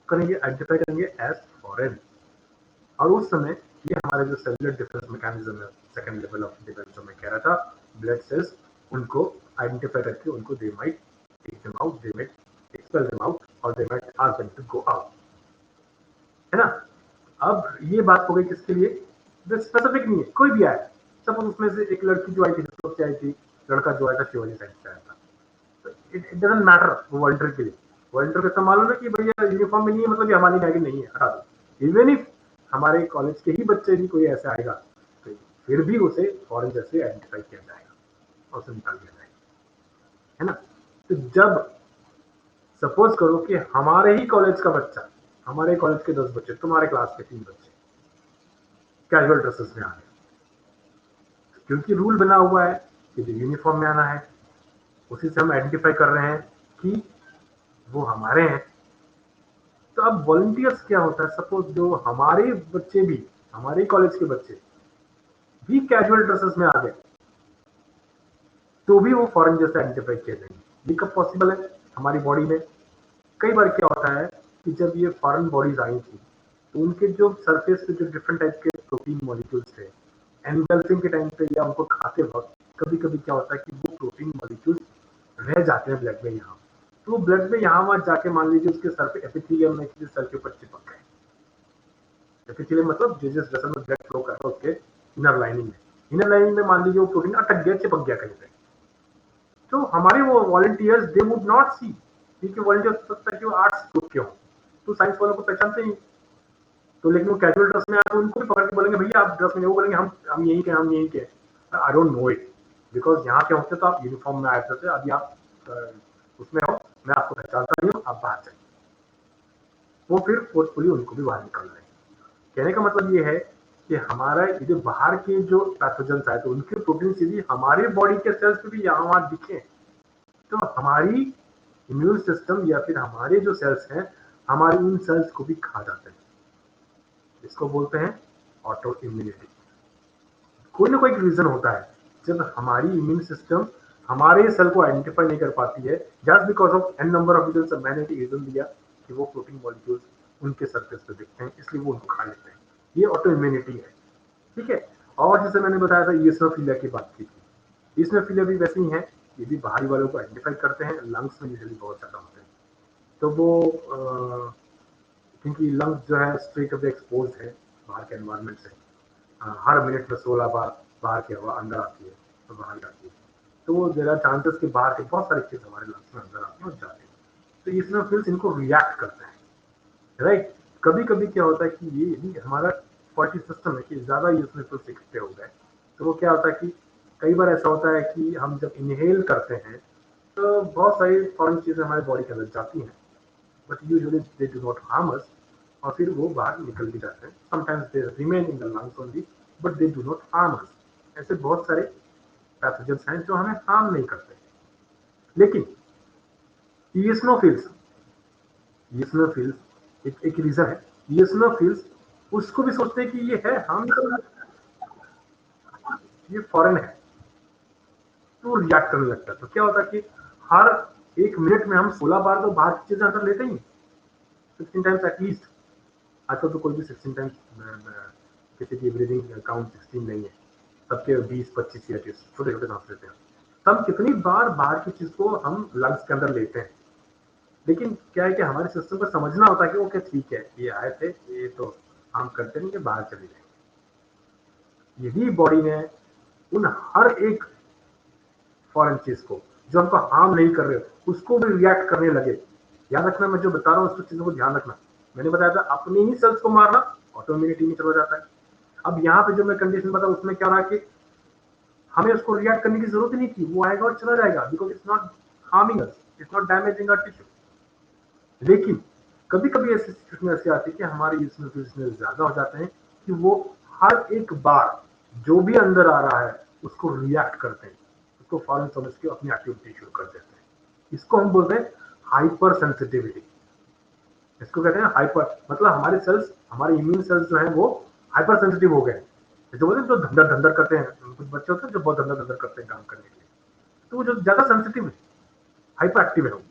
करेंगे? आइडेंटिफाई करेंगे एज फॉरेन। और उस समय ये हमारे जो सेलुलर डिफेंस मैकेनिज्म है, सेकंड लेवल ऑफ डिफेंस जो मैं कह रहा था, ब्लड सेल्स उनको आइडेंटिफाई करके उनको they might take them out, they might expel them out, और they might ask them to go out, है ना। अब ये बात हो गई किसके लिए? जो स्पेसिफिक नहीं है, कोई भी आया, सपोज उसमें से एक लड़की जो आई थी हिप्टोप से आई थी, लड़का जो आया था शिवाजी साइड से आया था, तो इट डजंट मैटर वो वॉलंटियर के लिए। वॉलंटियर को मालूम है कि भैया यूनिफॉर्म में नहीं है, मतलब ये हमारी बैग नहीं है, हटा दो। इवन इफ हमारे कॉलेज के ही बच्चे भी कोई ऐसे आएगा तो फिर भी उसे फॉरेन जैसे आइडेंटिफाई किया जाएगा और उसे निकाल दिया जाएगा। है ना। तो जब सपोज करो कि हमारे ही कॉलेज का बच्चा, हमारे कॉलेज के 10 बच्चे, तुम्हारे क्लास के 3 बच्चे कैजुअल ड्रेसेस में आ गए, क्योंकि रूल बना हुआ है कि जो यूनिफॉर्म में आना है उसी से हम आइडेंटिफाई कर रहे हैं कि वो हमारे हैं। तो अब वॉलंटियर्स क्या होता है, सपोज जो हमारे बच्चे भी, हमारे कॉलेज के बच्चे भी कैजुअल ड्रेसेस में आ गए, तो भी वो फॉरेन जैसे आइडेंटिफाई किए जाएंगे। ये कब पॉसिबल है हमारी बॉडी में? कई बार क्या होता है कि जब ये फॉरेन बॉडीज आई थी तो उनके जो सरफेस पे जो डिफरेंट टाइप के प्रोटीन मॉलिक्यूल्स थे, एनगल्फिंग के टाइम पे या उनको खाते वक्त कभी कभी क्या होता है कि वो प्रोटीन मॉलिक्यूल्स रह जाते हैं ब्लड में यहाँ। तो ब्लड में यहाँ वहां जाके मान लीजिए उसके सर पे एपिथेलियम में किसी सेल के ऊपर चिपक गए। एपिथेलियम मतलब जिस वेसल में ब्लड फ्लो कर रहा है उसके इनर लाइनिंग में, इनर लाइनिंग में मान लीजिए वो प्रोटीन अटक गया, चिपक गया कहीं पे। तो हमारे वो वॉलंटियर्स दे वुड नॉट सी, क्योंकि वॉलंटियर्स हो सकता है कि वो आर्ट्स ग्रुप के हों, तो साइंस वालों को पहचानते ही। तो लेकिन वो कैजुअल ड्रेस में आए तो उनको भी पकड़ के बोलेंगे भैया आप ड्रेस में, वो बोलेंगे हम यहीं के, हम यहीं के। I don't know it, because यहाँ के होते तो आप यूनिफॉर्म में आए थे, अभी आप उसमें हो, मैं आपको पहचानता नहीं हूँ, आप बाहर जाइए। वो फिर फोर्सफुली उनको भी बाहर निकाल रहे हैं। कहने का मतलब ये है कि हमारा ये जो बाहर के जो पैथोजेंस आए तो उनके प्रोटीन सीधी हमारे बॉडी के सेल्स पे भी यहाँ वहां दिखे, तो हमारी इम्यून सिस्टम या फिर हमारे जो सेल्स हैं हमारे इन सेल्स को भी खा जाते हैं। इसको बोलते हैं ऑटो इम्यूनिटी। कोई ना कोई रीजन होता है जब हमारी इम्यून सिस्टम हमारे सेल को आइडेंटिफाई नहीं कर पाती है, just because of an number of reason. मैंने एक रीजन दिया कि वो प्रोटीन मॉलिक्यूल्स उनके सरफेस पे दिखते हैं, इसलिए वो उनको खा लेते हैं। ये ऑटो इम्यूनिटी है, ठीक है। और जैसे मैंने बताया था ईओसिनोफिलिया की बात की थी, ईओसिनोफिलिया भी वैसे ही है, ये भी बाहरी वालों को आइडेंटिफाई करते हैं, लंग्स में यूजुअली बहुत ज्यादा होते हैं। तो वो क्योंकि लंग्स जो है स्ट्रेट अवे एक्सपोज है बाहर के एनवायरनमेंट से, हर मिनट में 16 बार बाहर की हवा अंदर आती है तो बाहर जाती है, तो देयर आर चांसेस कि बाहर के बहुत सारी चीज हमारे लंग्स में अंदर आती है और जाती है। तो इसमें फिर इनको रिएक्ट करते हैं, राइट। कभी कभी क्या होता है कि ये भी हमारा फॉल्टी सिस्टम है कि ज्यादा इसमें फिर इकट्ठे हो गए, तो वो क्या होता है कि कई बार ऐसा होता है कि हम जब इनहेल करते हैं तो बहुत सारी फॉरेन चीजें हमारे बॉडी के अंदर जाती हैं, but usually they do not harm us, और फिर वो बाहर निकल भी जाते हैं। Sometimes they remain in the lungs only, but they do not harm us. ऐसे बहुत सारे पैथोजेंस हैं जो हमें हार्म नहीं करते। लेकिन ईओसिनोफिल्स, ईओसिनोफिल्स एक रीजन है, ईओसिनोफिल्स उसको भी सोचते हैं कि ये है हम, ये फॉरेन है, तो रिएक्ट करने लगता है। तो क्या होता है कि हर एक मिनट में हम 16 बार तो बाहर की चीजें अंदर लेते ही, 16 टाइम्स एटलीस्ट। आजकल तो कोई भी 16 टाइम्स किसी की ब्रीदिंग काउंट 16 नहीं है, सबके 20-25 या छोटे छोटे सांस लेते हैं। तब कितनी बार बाहर की चीज को हम लंग्स के अंदर लेते हैं। लेकिन क्या है कि हमारे सिस्टम को समझना होता है कि ओके ठीक है, ये आए थे, ये तो हम करते नहीं कि बाहर चले जाए। यही बॉडी ने उन हर एक फॉरेन चीज को जो हमको हार्म नहीं कर रहे उसको भी रिएक्ट करने लगे। याद रखना, मैं जो बता रहा हूँ उस चीजों को ध्यान रखना। मैंने बताया था अपने ही सेल्स को मारना ऑटो इम्यूनिटी में चला जाता है। अब यहाँ पे जो मैं कंडीशन बताऊँ उसमें क्या रहा कि हमें उसको रिएक्ट करने की जरूरत ही नहीं थी, वो आएगा और चला जाएगा, because it's not harming us, it's not damaging our tissue. लेकिन कभी कभी ऐसी सिचुएशन ऐसी आती है कि हमारे इसमें ज्यादा हो जाते हैं कि वो हर एक बार जो भी अंदर आ रहा है उसको रिएक्ट करते हैं, उसको फॉरन समझ के अपनी एक्टिविटी शुरू कर देते हैं। इसको हम बोलते हैं हाइपर सेंसिटिविटी। इसको कहते हैं हाइपर, मतलब हमारे सेल्स, हमारे इम्यून सेल्स जो है वो हाइपर सेंसिटिव हो गए। जो बोलते हैं जो धंधर धंधर करते हैं, कुछ बच्चे होते हैं जो बहुत धंधर धंधर करते हैं काम करने के लिए, तो वो जो ज्यादा सेंसिटिव है, हाइपर एक्टिव है।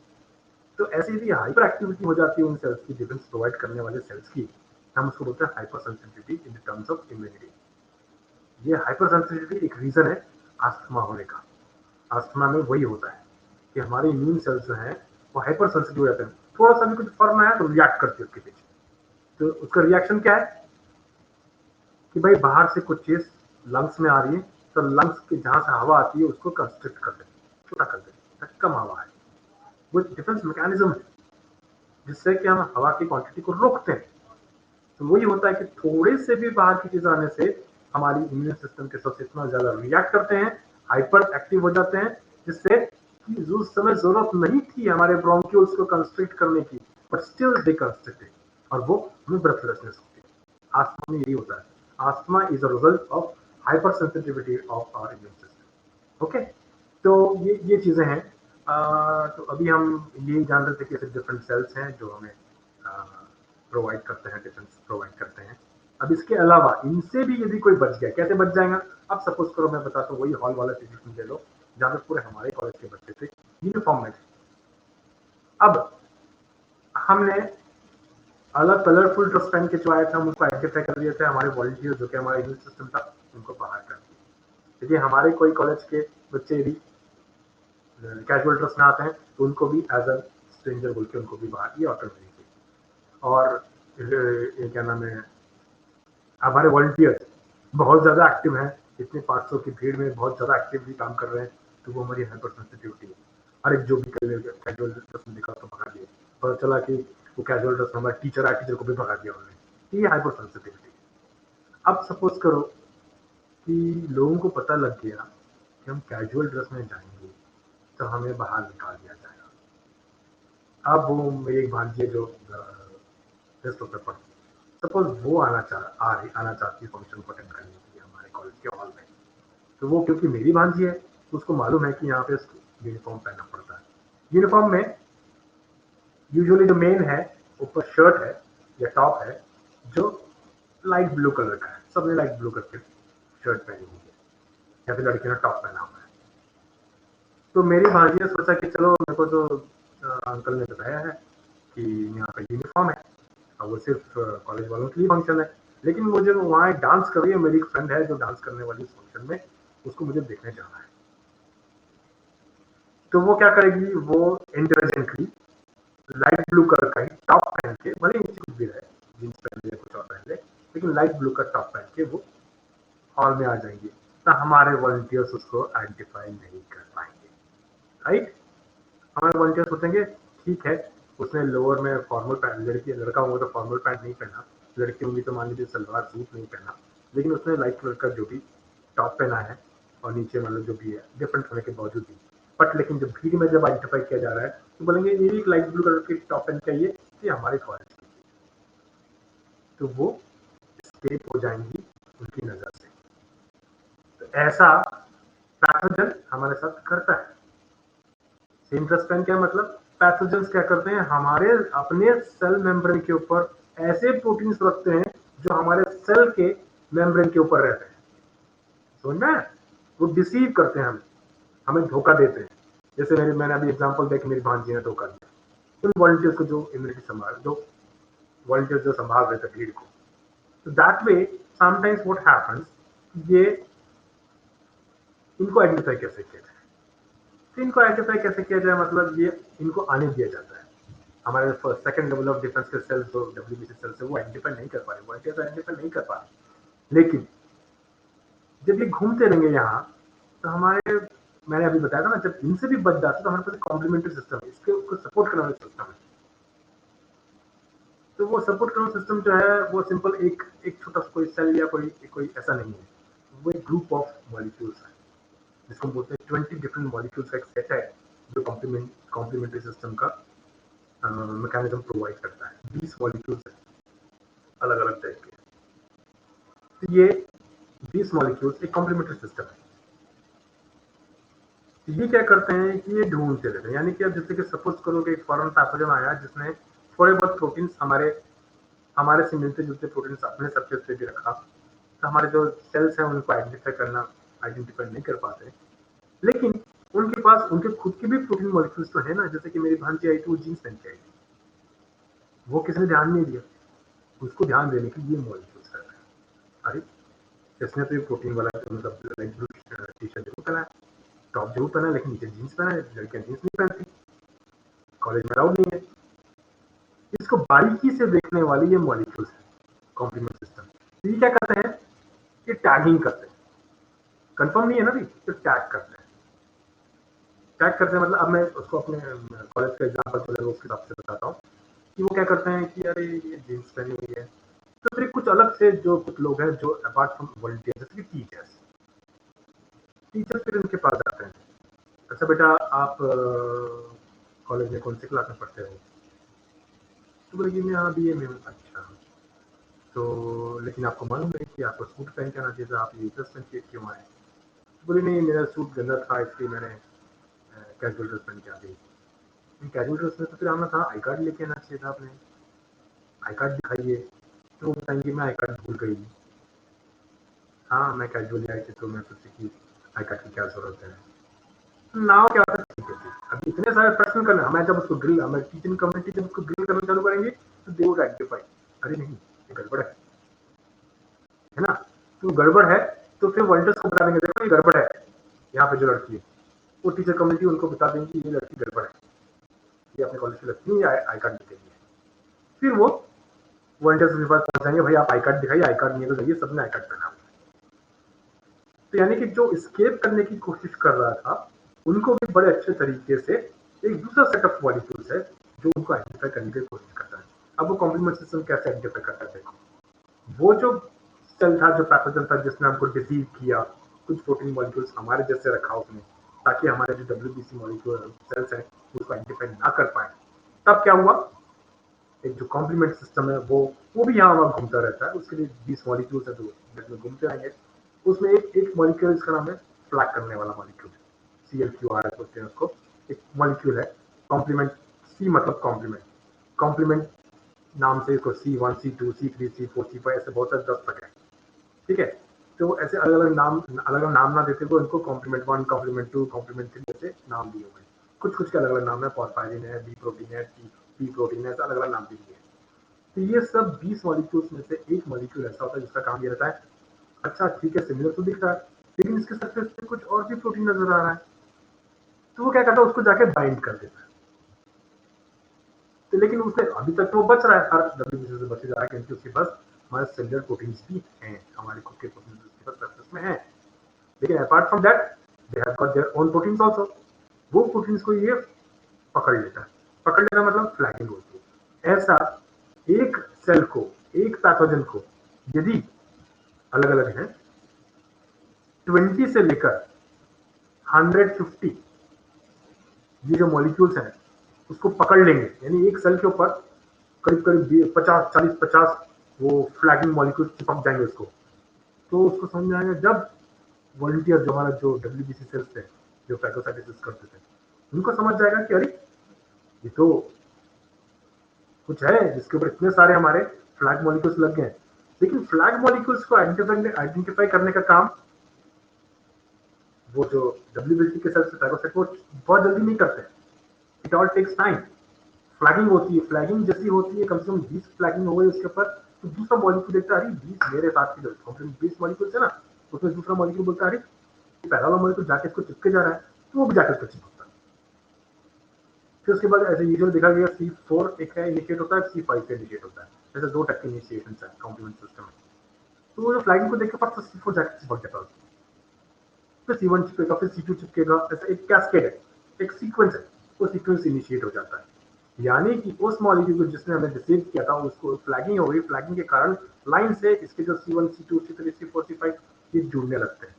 तो ऐसी यदि हाइपर एक्टिविटी हो जाती है उन सेल्स की, डिफेंस प्रोवाइड करने वाले सेल्स की, हम उसको बोलते हैं hyper sensitivity in terms of immunity. ये हाइपर सेंसिटिविटी एक रीजन है अस्थमा होने का। अस्थमा में वही होता है कि हमारे इम्यून सेल्स जो है वो हाइपर सेंसिटिव हो जाते हैं, थोड़ा सा भी कुछ फर्क आया तो रिएक्ट करते हैं उसके पीछे। तो उसका रिएक्शन क्या है कि भाई बाहर से कुछ चीज लंग्स में आ रही है तो लंग्स के जहां से हवा आती है उसको कंस्ट्रिक्ट कर देते, छोटा कर देते, कम हवा है। वो डिफेंस मैकेनिज्म है जिससे कि हम हवा की क्वांटिटी को रोकते हैं। तो वही होता है कि थोड़े से भी बाहर की चीज आने से हमारी इम्यून सिस्टम के सबसे इतना ज्यादा रिएक्ट करते हैं, हाइपर एक्टिव हो जाते हैं, जिससे कि उस समय जरूरत नहीं थी हमारे ब्रोंक्यूल्स को कंस्ट्रिक्ट करने की, बट स्टिल दे कंस्ट्रिक्टेड, और वो हमें ब्रेथलेसनेस होती है। आस्थमा में यही होता है, asthma is a result of hypersensitivity of our immune system. Okay, तो ये चीजें हैं। तो अभी हम ये जान रहे थे कि ऐसे डिफरेंट सेल्स हैं जो हमें प्रोवाइड करते हैं, डिफेंस प्रोवाइड करते हैं। अब इसके अलावा इनसे भी यदि कोई बच गया, कैसे बच जाएगा? अब सपोज करो मैं बताता हूँ, वही हॉल वाला सिचुएशन ले लो जहाँ पे पूरे हमारे कॉलेज के बच्चे थे, यूनिफॉर्म में थे। अब हमने अलग कलरफुल ड्रेस पहन के जो आया था, हम उसको आइडेंटिफाई कर लिए थे, हमारे वॉलंटियर जो कि हमारा इम्यून सिस्टम था उनको बाहर कर दिया। यदि हमारे कोई कॉलेज के बच्चे भी कैजुअल ड्रेस में आते हैं तो उनको भी एज अ स्ट्रेंजर बोल के उनको भी बाहर, ये ऑटोमेटिक। और ये क्या नाम है, हमारे वॉलंटियर्स बहुत ज़्यादा एक्टिव हैं, इतने 500 की भीड़ में बहुत ज़्यादा एक्टिवली काम कर रहे हैं, तो वो हमारी हाइपर सेंसिटिविटी है। हर एक जो भी कैजुअल ड्रेस में दिखा तो भगा दिया, पता चला कि वो कैजुअल ड्रेस में हमारा टीचर आया, टीचर को भी भगा दिया उन्होंने। ये हाइपर सेंसिटिविटी। अब सपोज करो कि लोगों को पता लग गया कि हम कैजुअल ड्रेस में जाएंगे तो हमें बाहर निकाल दिया जाएगा। अब वो मेरी एक भांजी है जो टेस्ट ऑफ पेपर, सपोज वो आना चाहती है फंक्शन को अटेंड करने के लिए हमारे कॉलेज के हॉल में, तो वो क्योंकि मेरी भांजी है उसको मालूम है कि यहाँ पे यूनिफॉर्म पहनना पड़ता है। यूनिफॉर्म में यूजुअली जो मेन है ऊपर शर्ट है या टॉप है जो लाइट ब्लू कलर का है, सबने लाइट ब्लू करके शर्ट पहनी हुई है, या फिर लड़की ने टॉप पहना हुआ है। तो मेरी भांजी ने सोचा कि चलो, मेरे को तो अंकल ने बताया है कि यहाँ पे यूनिफॉर्म है और वो सिर्फ कॉलेज वालों के लिए फंक्शन है, लेकिन वो जो वहाँ डांस कर रही है, मेरी एक फ्रेंड है जो डांस करने वाली इस फंक्शन में, उसको मुझे देखने जाना है। तो वो क्या करेगी, वो इंटेलिजेंटली लाइट ब्लू कलर का ही टॉप पहन के, भले नीचे कुछ भी रहे, जीन्स पहन ले कुछ और पहन ले, लेकिन लाइट ब्लू का टॉप पहन के वो हॉल में आ जाएंगे, तो हमारे वॉलंटियर्स उसको आइडेंटिफाई नहीं कर पाएंगे। राइट, हमारे वॉलंटियर्स सोचेंगे ठीक है, उसने लोअर में फॉर्मल पैंट, लड़की लड़का होगा तो फॉर्मल पैंट नहीं पहना, लड़की होंगी तो मान लीजिए सलवार सूट नहीं पहना, लेकिन उसने लाइट कलर का जो भी टॉप पहना है और नीचे मतलब जो भी है डिफरेंट होने के बावजूद भी, बट लेकिन जब भीड़ में जब आइडेंटिफाई किया जा रहा है तो बोलेंगे ये भी एक लाइट ब्लू कलर की टॉप पहन के आइए, ये हमारे कॉलेज की, तो वो स्केप हो जाएंगी उनकी नजर से। तो ऐसा पैथोजन हमारे साथ करता है। सेम ड्रेस पहन क्या मतलब, पैथोजेंस क्या करते हैं, हमारे अपने सेल मेम्ब्रेन के ऊपर ऐसे प्रोटीन्स रखते हैं जो हमारे सेल के मेम्ब्रेन के ऊपर रहते हैं। समझ में? वो डिसीव करते हैं, हमें धोखा देते हैं। जैसे मैंने अभी एग्जांपल दिया कि मेरी भांजी ने धोखा दिया उन वॉलंटियर्स को जो इम्यूनिटी संभाल, जो वॉलंटियर्स जो संभाल रहे थे भीड़ को। तो that way sometimes what happens, ये इनको आइडेंटिफाई कैसे किया जाए? तो इनको आइडेंटिफाई कैसे किया जाए मतलब ये इनको आने दिया जाता है। हमारे सेकंड लेवल ऑफ डिफेंस के सेल्स जो डब्ल्यूबीसी सेल्स है वो आइडेंटिफाई नहीं कर पा रहे, वॉलंटियर्स आइडेंटिफाई नहीं कर पा रहे। लेकिन जब ये घूमते रहेंगे यहाँ, तो हमारे, मैंने अभी बताया था ना, जब इनसे भी बच जाते तो हमारे पास कॉम्प्लीमेंट्री सिस्टम है, इसके उसको सपोर्ट करने वाला सिस्टम है। तो वो सपोर्ट करने सिस्टम जो है वो सिंपल एक एक छोटा सा कोई सेल या कोई कोई ऐसा नहीं है, वो एक ग्रुप ऑफ मॉलिक्यूल्स है जिसको हम बोलते हैं 20 डिफरेंट मॉलिक्यूल्स का एक सेट है जो कॉम्प्लीमेंट्री सिस्टम का मैकेनिज्म प्रोवाइड करता है। 20 मॉलिक्यूल्स है अलग अलग टाइप के। तो ये 20 मॉलिक्यूल्स एक कॉम्प्लीमेंट्री सिस्टम है। तो ये क्या करते हैं कि ये ढूंढते रहते हैं, यानी कि अब जैसे कि सपोज करो कि एक फॉरेन पैथोजन आया जिसने थोड़े बहुत प्रोटीन्स हमारे हमारे से मिलते जुलते प्रोटीन्स अपने सरफेस पे भी रखा, तो हमारे जो सेल्स हैं उनको आइडेंटिफाई नहीं कर पाते। लेकिन उनके पास उनके खुद के भी प्रोटीन मॉलिक्यूल्स तो है ना, जैसे कि मेरी भांजी आई थी वो जीन्स पहन के आई थी, वो किसी ने ध्यान नहीं दिया, उसको ध्यान देने के लिए मॉलिक्यूल्स कर रहे हैं। अरे इसने तो ये प्रोटीन वाला मतलब लाइट ब्लू टी शर्ट जरूर पहना है, टॉप जरूर पहना है, लेकिन नीचे जीन्स पहना है, लड़कियां जीन्स नहीं पहनती, कॉलेज में अलाउड नहीं है। इसको बारीकी से देखने वाले ये मॉलिक्यूल्स है कॉम्प्लीमेंट सिस्टम। ये क्या करते हैं, ये टैगिंग करते हैं, कंफर्म नहीं है ना भी तो टैग करते हैं। टैग करते हैं मतलब अब मैं उसको अपने कॉलेज का एग्जाम्पल चलेगा उसके हिसाब से बताता हूँ कि वो क्या करते हैं कि अरे ये जीन्स पहनी हुई है, तो फिर कुछ अलग से जो कुछ लोग हैं जो अपार्ट फ्रॉम वॉलंटियर जैसे कि टीचर्स फिर इनके पास जाते हैं, अच्छा बेटा, आप कॉलेज में कौन सी क्लास में पढ़ते हो? तो बोलेगी मैं यहाँ BA में हूँ। अच्छा, तो लेकिन आपको मालूम है कि आपको सूट पहन के आना चाहिए था, आप ये ड्रेस पहन के क्यों आए? तो बोले नहीं, मेरा सूट गंदा था इसलिए मैंने कैजुअल ड्रेस पहन के आ गई। कैजुअल ड्रेस में तो फिर आना था, आई कार्ड लेके आना चाहिए था आपने, आई कार्ड दिखाइए। तो वो बताएंगे मैं आई कार्ड भूल गई, हाँ मैं कैजुअली आई थी तो मैं सोची कि आई कार्ड की क्या जरूरत है। नाव क्या होता है, ठीक है ठीक। अब इतने सारे प्रश्न करना, हमें जब उसको ड्रिल, हमारी टीचिंग कम्युनिटी जब उसको ड्रिल करना चालू करेंगे तो दे वुड आइडेंटिफाई, अरे नहीं ये गड़बड़ है ना। तो गड़बड़ है तो फिर वॉलंटियर्स को बता देंगे देखो ये गड़बड़ है, यहाँ पे जो लड़की है वो टीचर कम्युनिटी उनको बता देंगे ये लड़की गड़बड़ है, ये अपने कॉलेज की लड़की नहीं, आई कार्ड दिखाइए। फिर वो वॉलंटियर्स के पास पहुंचाएंगे, भाई आप आई कार्ड दिखाइए, आई कार्ड नहीं है तो देखिए सबने आई कार्ड पहना हुआ। तो यानी कि जो स्केप करने की कोशिश कर रहा था उनको भी बड़े अच्छे तरीके से एक दूसरा सेट ऑफ मॉलिक्यूल्स है जो उनको आइडेंटिफाई करने की कोशिश करता है। अब वो कॉम्प्लीमेंट सिस्टम कैसे आइडेंटिफाई करता है देखो, वो जो सेल था, जो पैथोजन था जिसने हमको डिसीव किया, कुछ प्रोटीन मॉलिक्यूल्स हमारे जैसे रखा उसने ताकि हमारे जो WBC मॉलिक्यूल सेल्स हैं उसको आइडेंटिफाई ना कर पाए। तब क्या हुआ, एक जो कॉम्प्लीमेंट सिस्टम है वो भी यहाँ वहाँ घूमता रहता है, उसके लिए 20 मॉलिक्यूल्स है जो ब्लड में घूमते रहेंगे। उसमें एक एक मॉलिक्यूल इसका नाम है फ्लैग करने वाला मॉलिक्यूल, CLQRS बोलते हैं उसको। एक मॉलिक्यूल है कॉम्प्लीमेंट, C मतलब कॉम्प्लीमेंट, कॉम्प्लीमेंट नाम से इसको C1 C2 C3 C4 C5 ऐसे बहुत सारे 10 तक है, ठीक है। तो ऐसे अलग अलग नाम ना देते हुए इनको कॉम्प्लीमेंट 1 कॉम्प्लीमेंट 2 कॉम्प्लीमेंट 3 ऐसे नाम दिए हुए हैं। कुछ कुछ के अलग अलग नाम है, पॉस्फायरिन है, बी प्रोटीन है, पी प्रोटीन है, अलग अलग नाम भी दिए हैं। तो ये सब 20 मॉलिक्यूल्स में से एक मॉलिक्यूल ऐसा होता है जिसका काम ये रहता है, अच्छा ठीक है सिमिलर तो दिख रहा है लेकिन इसके सरफेस पे कुछ और भी प्रोटीन नजर आ रहा है, तो वो क्या करता है उसको जाके बाइंड कर देता है। तो लेकिन उसने अभी तक तो वो बच रहा है, हर WBC से बच जा रहा है क्योंकि उसके पास हमारे सेलुलर प्रोटीन्स भी हैं, हमारे खुद के प्रोटीन्स उसके पास सरफेस में हैं। लेकिन apart from that they have got their own proteins also. वो प्रोटीन्स को ये पकड़ लेता है, पकड़ लेना मतलब फ्लैगिंग होती है। ऐसा एक सेल को, एक पैथोजन को यदि अलग अलग है 20 से लेकर 150 ये जो मॉलिक्यूल्स हैं उसको पकड़ लेंगे, यानी एक सेल के ऊपर करीब करीब 50 वो फ्लैगिंग मॉलिक्यूल्स चिपक जाएंगे उसको। तो उसको समझ में आएगा जब वॉलंटियर जो हमारा जो WBC सेल्स थे जो फैगोसाइटोसिस करते थे उनको समझ जाएगा कि अरे ये तो कुछ है जिसके ऊपर इतने सारे हमारे फ्लैग मॉलिक्यूल्स लग गए। लेकिन फ्लैग मॉलिक्यूल्स को आइडेंटिफाई करने का काम वो जो WBC के सेल्स फैगोसाइट वो बहुत जल्दी नहीं करते, it all takes time. Flagging होती है, फ्लैगिंग जैसी होती है कम से कम 20 फ्लैगिंग हो गई उसके ऊपर, तो दूसरा मॉलिक्यूल देखता है अरे 20 मेरे साथ की जो 20 मॉलिक्यूल्स है ना, उसमें दूसरा मॉलिक्यूल बोलता है अरे पहला वाला मॉलिक्यूल जाके इसको चिपके जा रहा है, तो वो भी जाकर इसको चिपकता है। फिर उसके बाद ऐसे यूजुअली देखा गया C4 एक है इनिशिएट होता है, C5 से इनिशिएट होता है, जैसे 2 टाइप के इनिशिएशन है कॉम्प्लीमेंट सिस्टम में। तो वो जो फ्लैगिंग को देख के फट से C4 जाके चिपक जाता है, फिर C1 चिपकेगा, फिर C2 चिपकेगा, ऐसा एक कैस्केड है, एक सीक्वेंस है, वो सीक्वेंस इनिशिएट हो जाता है। यानी कि उस मॉलिक्यूल को जिसने हमें रिसीव किया था उसको फ्लैगिंग हो गई, फ्लैगिंग के कारण लाइन से इसके जो C1 C2 C3 C4 C5 ये जुड़ने लगते हैं।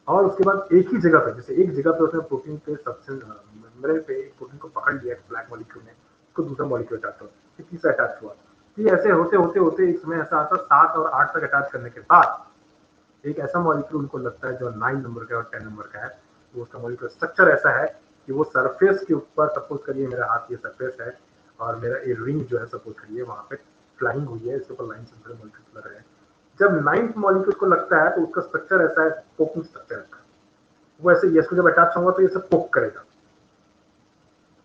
और उसके बाद एक ही जगह पे, जैसे एक जगह पे उसने प्रोटीन के सबसे मेम्ब्रेन पे एक प्रोटीन को पकड़ लिया फ्लैग मॉलिक्यूल ने, उसको दूसरा मॉलिक्यूल अटैच हुआ, फिर तीसरा अटैच हुआ। फिर ऐसे होते होते होते एक समय ऐसा आता 7 और 8 तक अटैच करने के बाद एक ऐसा मॉलिक्यूल उनको लगता है जो 9 नंबर का और 10 नंबर का है। वो उसका मॉलिक्यूल स्ट्रक्चर ऐसा है कि वो सरफेस के ऊपर, सपोज करिए मेरा हाथ ये सरफेस है और मेरा ये रिंग जो है सपोज करिए वहां पे फ्लाइंग हुई है, इसके ऊपर लाइन से बड़े मॉलिक्यूल लग रहे हैं। जब 9th मॉलिक्यूल को लगता है तो उसका स्ट्रक्चर ऐसा है, पोकिंग स्ट्रक्चर है, वो ऐसे ये इसको जब अटैच होगा तो ये सब पोक करेगा।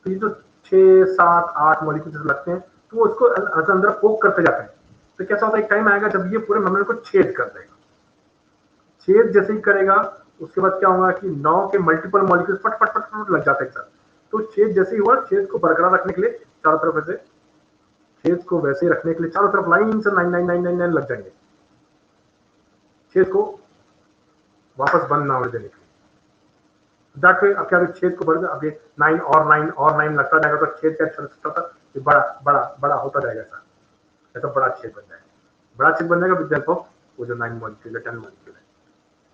तो ये जो 6 7 8 मॉलिक्यूल लगते हैं तो वो उसको अंदर पोक करते जाते हैं। तो कैसा होता है, एक टाइम आएगा जब ये पूरे मेम्ब्रेन को छेद कर देगा। छेद जैसे ही करेगा उसके बाद क्या होगा कि 9 के मल्टीपल मॉलिक्यूल्स फट फट फट फट लग जाते हैं सर। तो छेद जैसे ही हुआ, छेद को बरकरार रखने के लिए चारों तरफ ऐसे, छेद को वैसे रखने के लिए चारों तरफ लाइन से 9 लग जाएंगे, छेद को वापस बंद ना होने देने के लिए। दैट वे अब क्या छेद को बढ़ अब ये 9 और 9 और 9 लगता जाएगा तो छेद क्या छोटा छोटा ये बड़ा बड़ा बड़ा होता जाएगा सर, ऐसा बड़ा छेद बन जाएगा, बड़ा छेद बन जाएगा विद हेल्प ऑफ वो जो 9 मॉलिक्यूल है 10 मॉलिक्यूल है।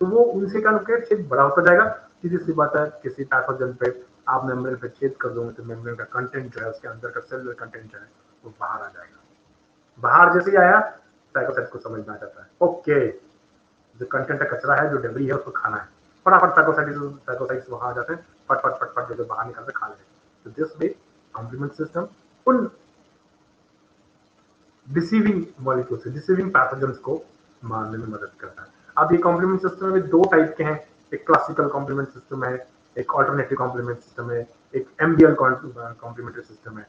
तो वो उनसे क्या छेद बड़ा होता जाएगा। सीधी सी बात है, किसी पैथोजन पे आप मेम्ब्रेन पे छेद कर दोगे तो मेम्ब्रेन का कंटेंट जो है, उसके अंदर का सेलुलर कंटेंट जो है वो बाहर आ जाएगा। बाहर जैसे ही आया साइकोसाइट्स को समझ में आ जाता है, ओके जो कंटेंट का कचरा है, जो डेब्री है, उसको खाना है। फटाफट साइकोसाइट्स वहां आ जाते हैं, फटफट फटफट जो बाहर निकल के खा लेते हैं। तो दिस वे कॉम्प्लीमेंट सिस्टम उन डिसीविंग मॉलिक्यूल्स, डिसीविंग पैथोजेंस को मारने में मदद करता है। अब ये कॉम्प्लीमेंट सिस्टम में दो टाइप के हैं, एक क्लासिकल कॉम्प्लीमेंट सिस्टम है, एक ऑल्टरनेटिव कॉम्प्लीमेंट सिस्टम है, एक एमबीएल कॉम्प्लीमेंट्री सिस्टम है।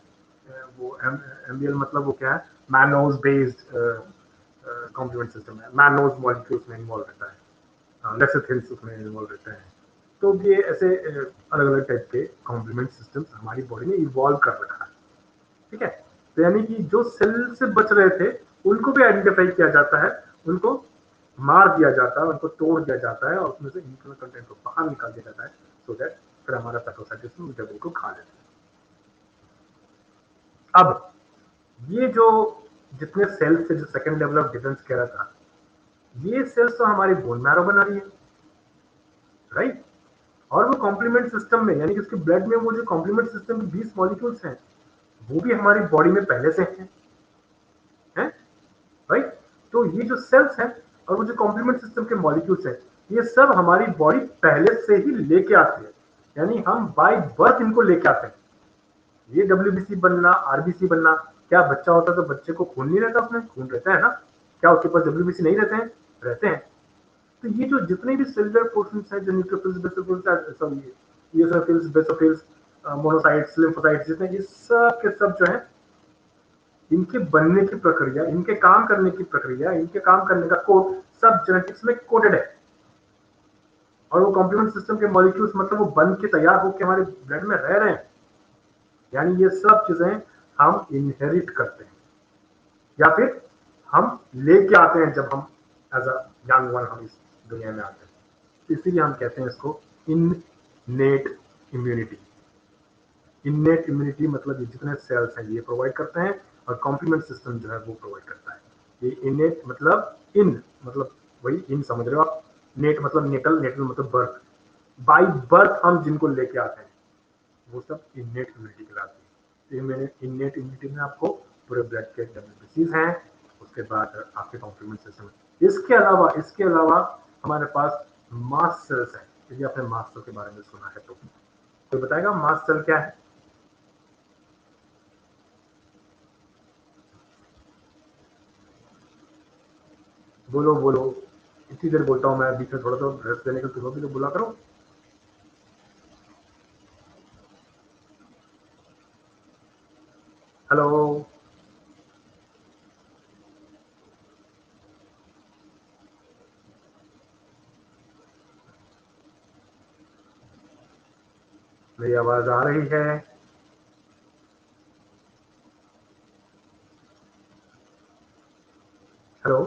वो एमबीएल मतलब वो क्या है, मैनोज बेस्ड कॉम्प्लीमेंट सिस्टम है। मैनोज मॉलिक्यूल्स में इन्वॉल्व रहता है, लेसिथिन्स उसमें इन्वॉल्व रहते हैं। तो ये ऐसे अलग अलग टाइप के कॉम्प्लीमेंट सिस्टम्स हमारी बॉडी में इवॉल्व कर रखा है, ठीक है। तो यानी कि जो सेल से बच रहे थे उनको भी आइडेंटिफाई किया जाता है, उनको मार दिया जाता है, उनको तोड़ दिया जाता है और उसमें से न्यूक्लियर कंटेंट को बाहर निकाल दिया जाता है, सो दैट फिर हमारा पैथोसाइट्स जब उनको खा लेते हैं। अब ये जो जितने सेल्स थे, जो सेकेंड लेवल ऑफ डिफेंस कह रहा था, ये सेल्स तो हमारी बोन मैरो बना रही है, राइट। और वो कॉम्प्लीमेंट सिस्टम में, यानी कि उसके ब्लड में वो जो कॉम्प्लीमेंट सिस्टम के 20 मॉलिक्यूल्स हैं, वो भी हमारी बॉडी में पहले से हैं, राइट। तो ये जो सेल्स हैं और वो जो कॉम्प्लीमेंट सिस्टम के मॉलिक्यूल्स हैं, ये सब हमारी बॉडी पहले से ही लेके आती है, यानी हम बाय बर्थ इनको लेके आते हैं। ये डब्ल्यूबीसी बनना, आरबीसी बनना, क्या बच्चा होता है तो बच्चे को खून नहीं रहता, उसमें खून रहता है ना, क्या उसके पास डब्ल्यूबीसी नहीं रहते हैं? रहते हैं। तो ये जो जितने भी सेलुलर पोर्शंस हैं, जो neutrophils, basophils, sorry eosinophils, basophils, monocytes, lymphocytes, जितने ये सब के सब जो है, इनके बनने की प्रक्रिया, इनके काम करने की प्रक्रिया, इनके काम करने का कोड सब जेनेटिक्स में कोडेड है। और वो कॉम्प्लीमेंट सिस्टम के मॉलिक्यूल्स मतलब वो बन के तैयार होकर हमारे ब्लड में रह रहे हैं, यानी ये सब चीजें हम इनहेरिट करते हैं या फिर हम लेके आते हैं जब हम एज अ यंग वन हम इस दुनिया में आते हैं। इसीलिए हम कहते हैं इसको इननेट इम्यूनिटी। इननेट इम्यूनिटी मतलब ये जितने सेल्स हैं ये प्रोवाइड करते हैं, और कॉम्प्लीमेंट सिस्टम जो है वो प्रोवाइड करता है। ये इननेट मतलब इन मतलब वही इन समझ रहे हो आप, नेट मतलब नेटल, नेटल मतलब बर्थ, बाई बर्थ हम जिनको लेके आते हैं वो सब इननेट इम्यूनिटी कहलाती है। तो मैंने इननेट इम्यूनिटी में आपको पूरे ब्लड के डिसीज हैं, उसके बाद आपके कॉम्प्लीमेंट सिस्टम। इसके अलावा हमारे पास मास्ट सेल्स हैं। यदि आपने मास्ट सेल के बारे में सुना है तो बताएगा मास्ट सेल क्या है? बोलो बोलो, इतनी देर बोलता हूँ मैं, बीच में थोड़ा सा रेस्ट देने के तुम्हें भी तो बोला करो। हेलो, मेरी आवाज आ रही है? हेलो,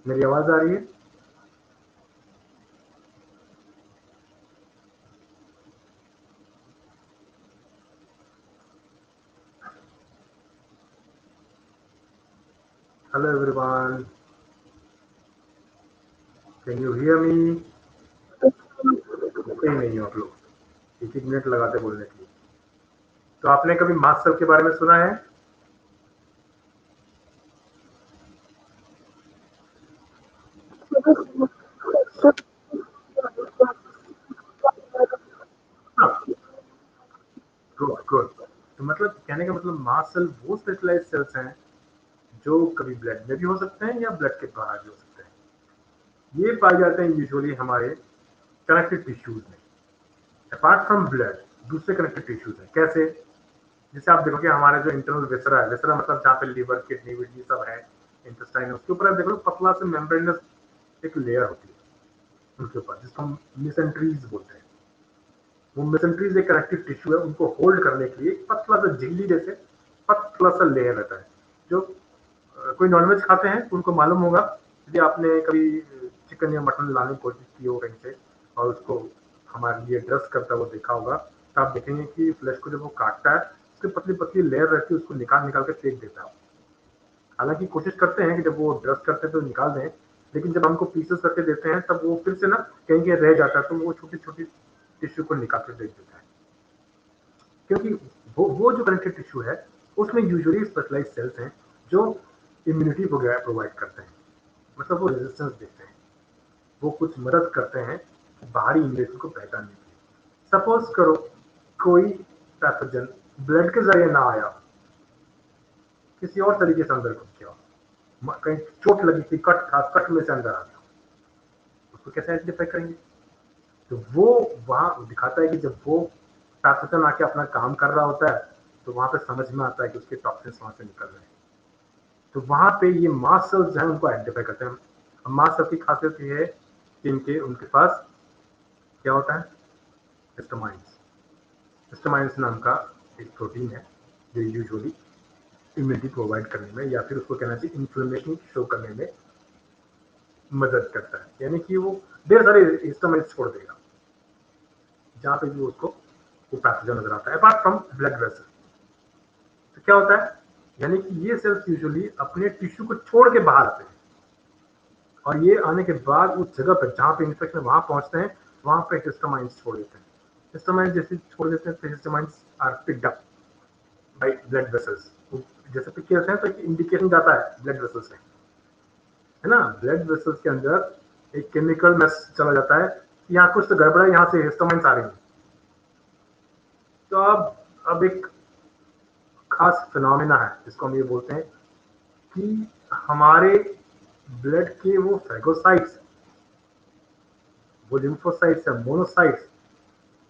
मेरी आवाज आ रही है? Hello everyone, can you hear me? कहीं नहीं हो आप लोग, एक एक मिनट लगाते बोलने के लिए। तो आपने कभी मास्ट सेल के बारे में सुना है? Good good. तो मतलब कहने का मतलब मास्ट सेल वो स्पेशलाइज्ड सेल्स हैं जो कभी ब्लड में भी हो सकते हैं या ब्लड के बाहर भी हो सकते हैं। ये पाए जाते हैं यूजुअली हमारे कनेक्टिव टिश्यूज में, अपार्ट फ्रॉम ब्लड। दूसरे कनेक्टिव टिश्यूज हैं, कैसे? जैसे आप देखोगे हमारे जो इंटरनल वेसरा है, वेसरा मतलब जहाँ पे लिवर, किडनी विडनी सब है, इंटेस्टाइन, उसके ऊपर आप देखो पतला से मेम्ब्रेनस एक लेयर होती है उनके ऊपर, जिसको हम मिसेंट्रीज बोलते हैं। वो मिसेंट्रीज एक कनेक्टिव टिश्यू है, उनको होल्ड करने के लिए एक पतला सा झिल्ली जैसे पतला सा लेयर रहता है। जो कोई नॉनवेज खाते हैं तो उनको मालूम होगा, यदि आपने कभी चिकन या मटन लाने की कोशिश की हो कहीं से और उसको हमारे लिए ड्रेस करता हुआ देखा होगा, तो आप देखेंगे कि फ्लैश को जब वो काटता है उसकी पतली पतली लेयर रहती है, उसको निकाल निकाल के फेंक देता है। हालांकि कोशिश करते हैं कि जब वो ड्रस करते हैं तो निकाल दें, लेकिन जब हमको पीसेस करके देते हैं तब वो फिर से ना कहीं कहीं रह जाता है, तो वो छोटी छोटी टिश्यू को निकाल कर देख देता है, क्योंकि वो जो कनेक्टिव टिश्यू है उसमें यूजुअली स्पेशलाइज सेल्स हैं जो इम्यूनिटी वगैरह प्रोवाइड करते हैं, मतलब वो रेजिस्टेंस देते हैं, वो कुछ मदद करते हैं बाहरी इन्वेजन को पहचानने के लिए। सपोज करो कोई पैथोजन ब्लड के जरिए ना आया, किसी और तरीके से अंदर घुस गया, कहीं चोट लगी थी, कट था, कट में से अंदर आ गया, उसको कैसे आइडेंटिफाई करेंगे? तो वो वहां दिखाता है कि जब वो पैथोजन आके अपना काम कर रहा होता है तो वहां पे समझ में आता है कि उसके टॉक्सिन्स वहां से निकल रहे हैं, तो वहां पे ये मास्ट सेल्स जो है उनको आइडेंटिफाई करते हैं। मास्ट सेल की खासियत ये है कि इनके उनके पास क्या होता है, हिस्टामाइन्स। हिस्टामाइन्स नाम का एक प्रोटीन है जो यूजुअली इम्यूनिटी प्रोवाइड करने में या फिर उसको कहना चाहिए इन्फ्लेमेशन शो करने में मदद करता है, यानी कि वो ढेर सारे हिस्टामाइन्स छोड़ देगा जहां पे भी उसको वो पैथोजन नजर आता है, अपार्ट फ्रॉम ब्लड वेसल। तो क्या होता है, यानी कि ये सेल्स यूजुअली अपने टिश्यू को छोड़ के बाहर आते हैं, और ये आने के बाद उस जगह पर जहां पे इन्फेक्शन वहां पहुंचते हैं, वहां पे हिस्टामाइन्स छोड़ देते हैं। हिस्टामाइन्स जैसे छोड़ देते हैं तो histamines are picked up by blood vessels, जैसे पिक करते हैं तो इंडिकेशन जाता है ब्लड वेसल्स में, है ना, ब्लड वेसल्स के अंदर एक केमिकल मैसेज चला जाता है कि यहाँ कुछ तो गड़बड़ा है, यहाँ से हिस्टामाइन्स आ रही है। तो अब एक खास फिनोमेना है जिसको हम ये बोलते हैं कि हमारे ब्लड के वो फैगोसाइट्स, वो लिम्फोसाइट्स है, मोनोसाइट्स,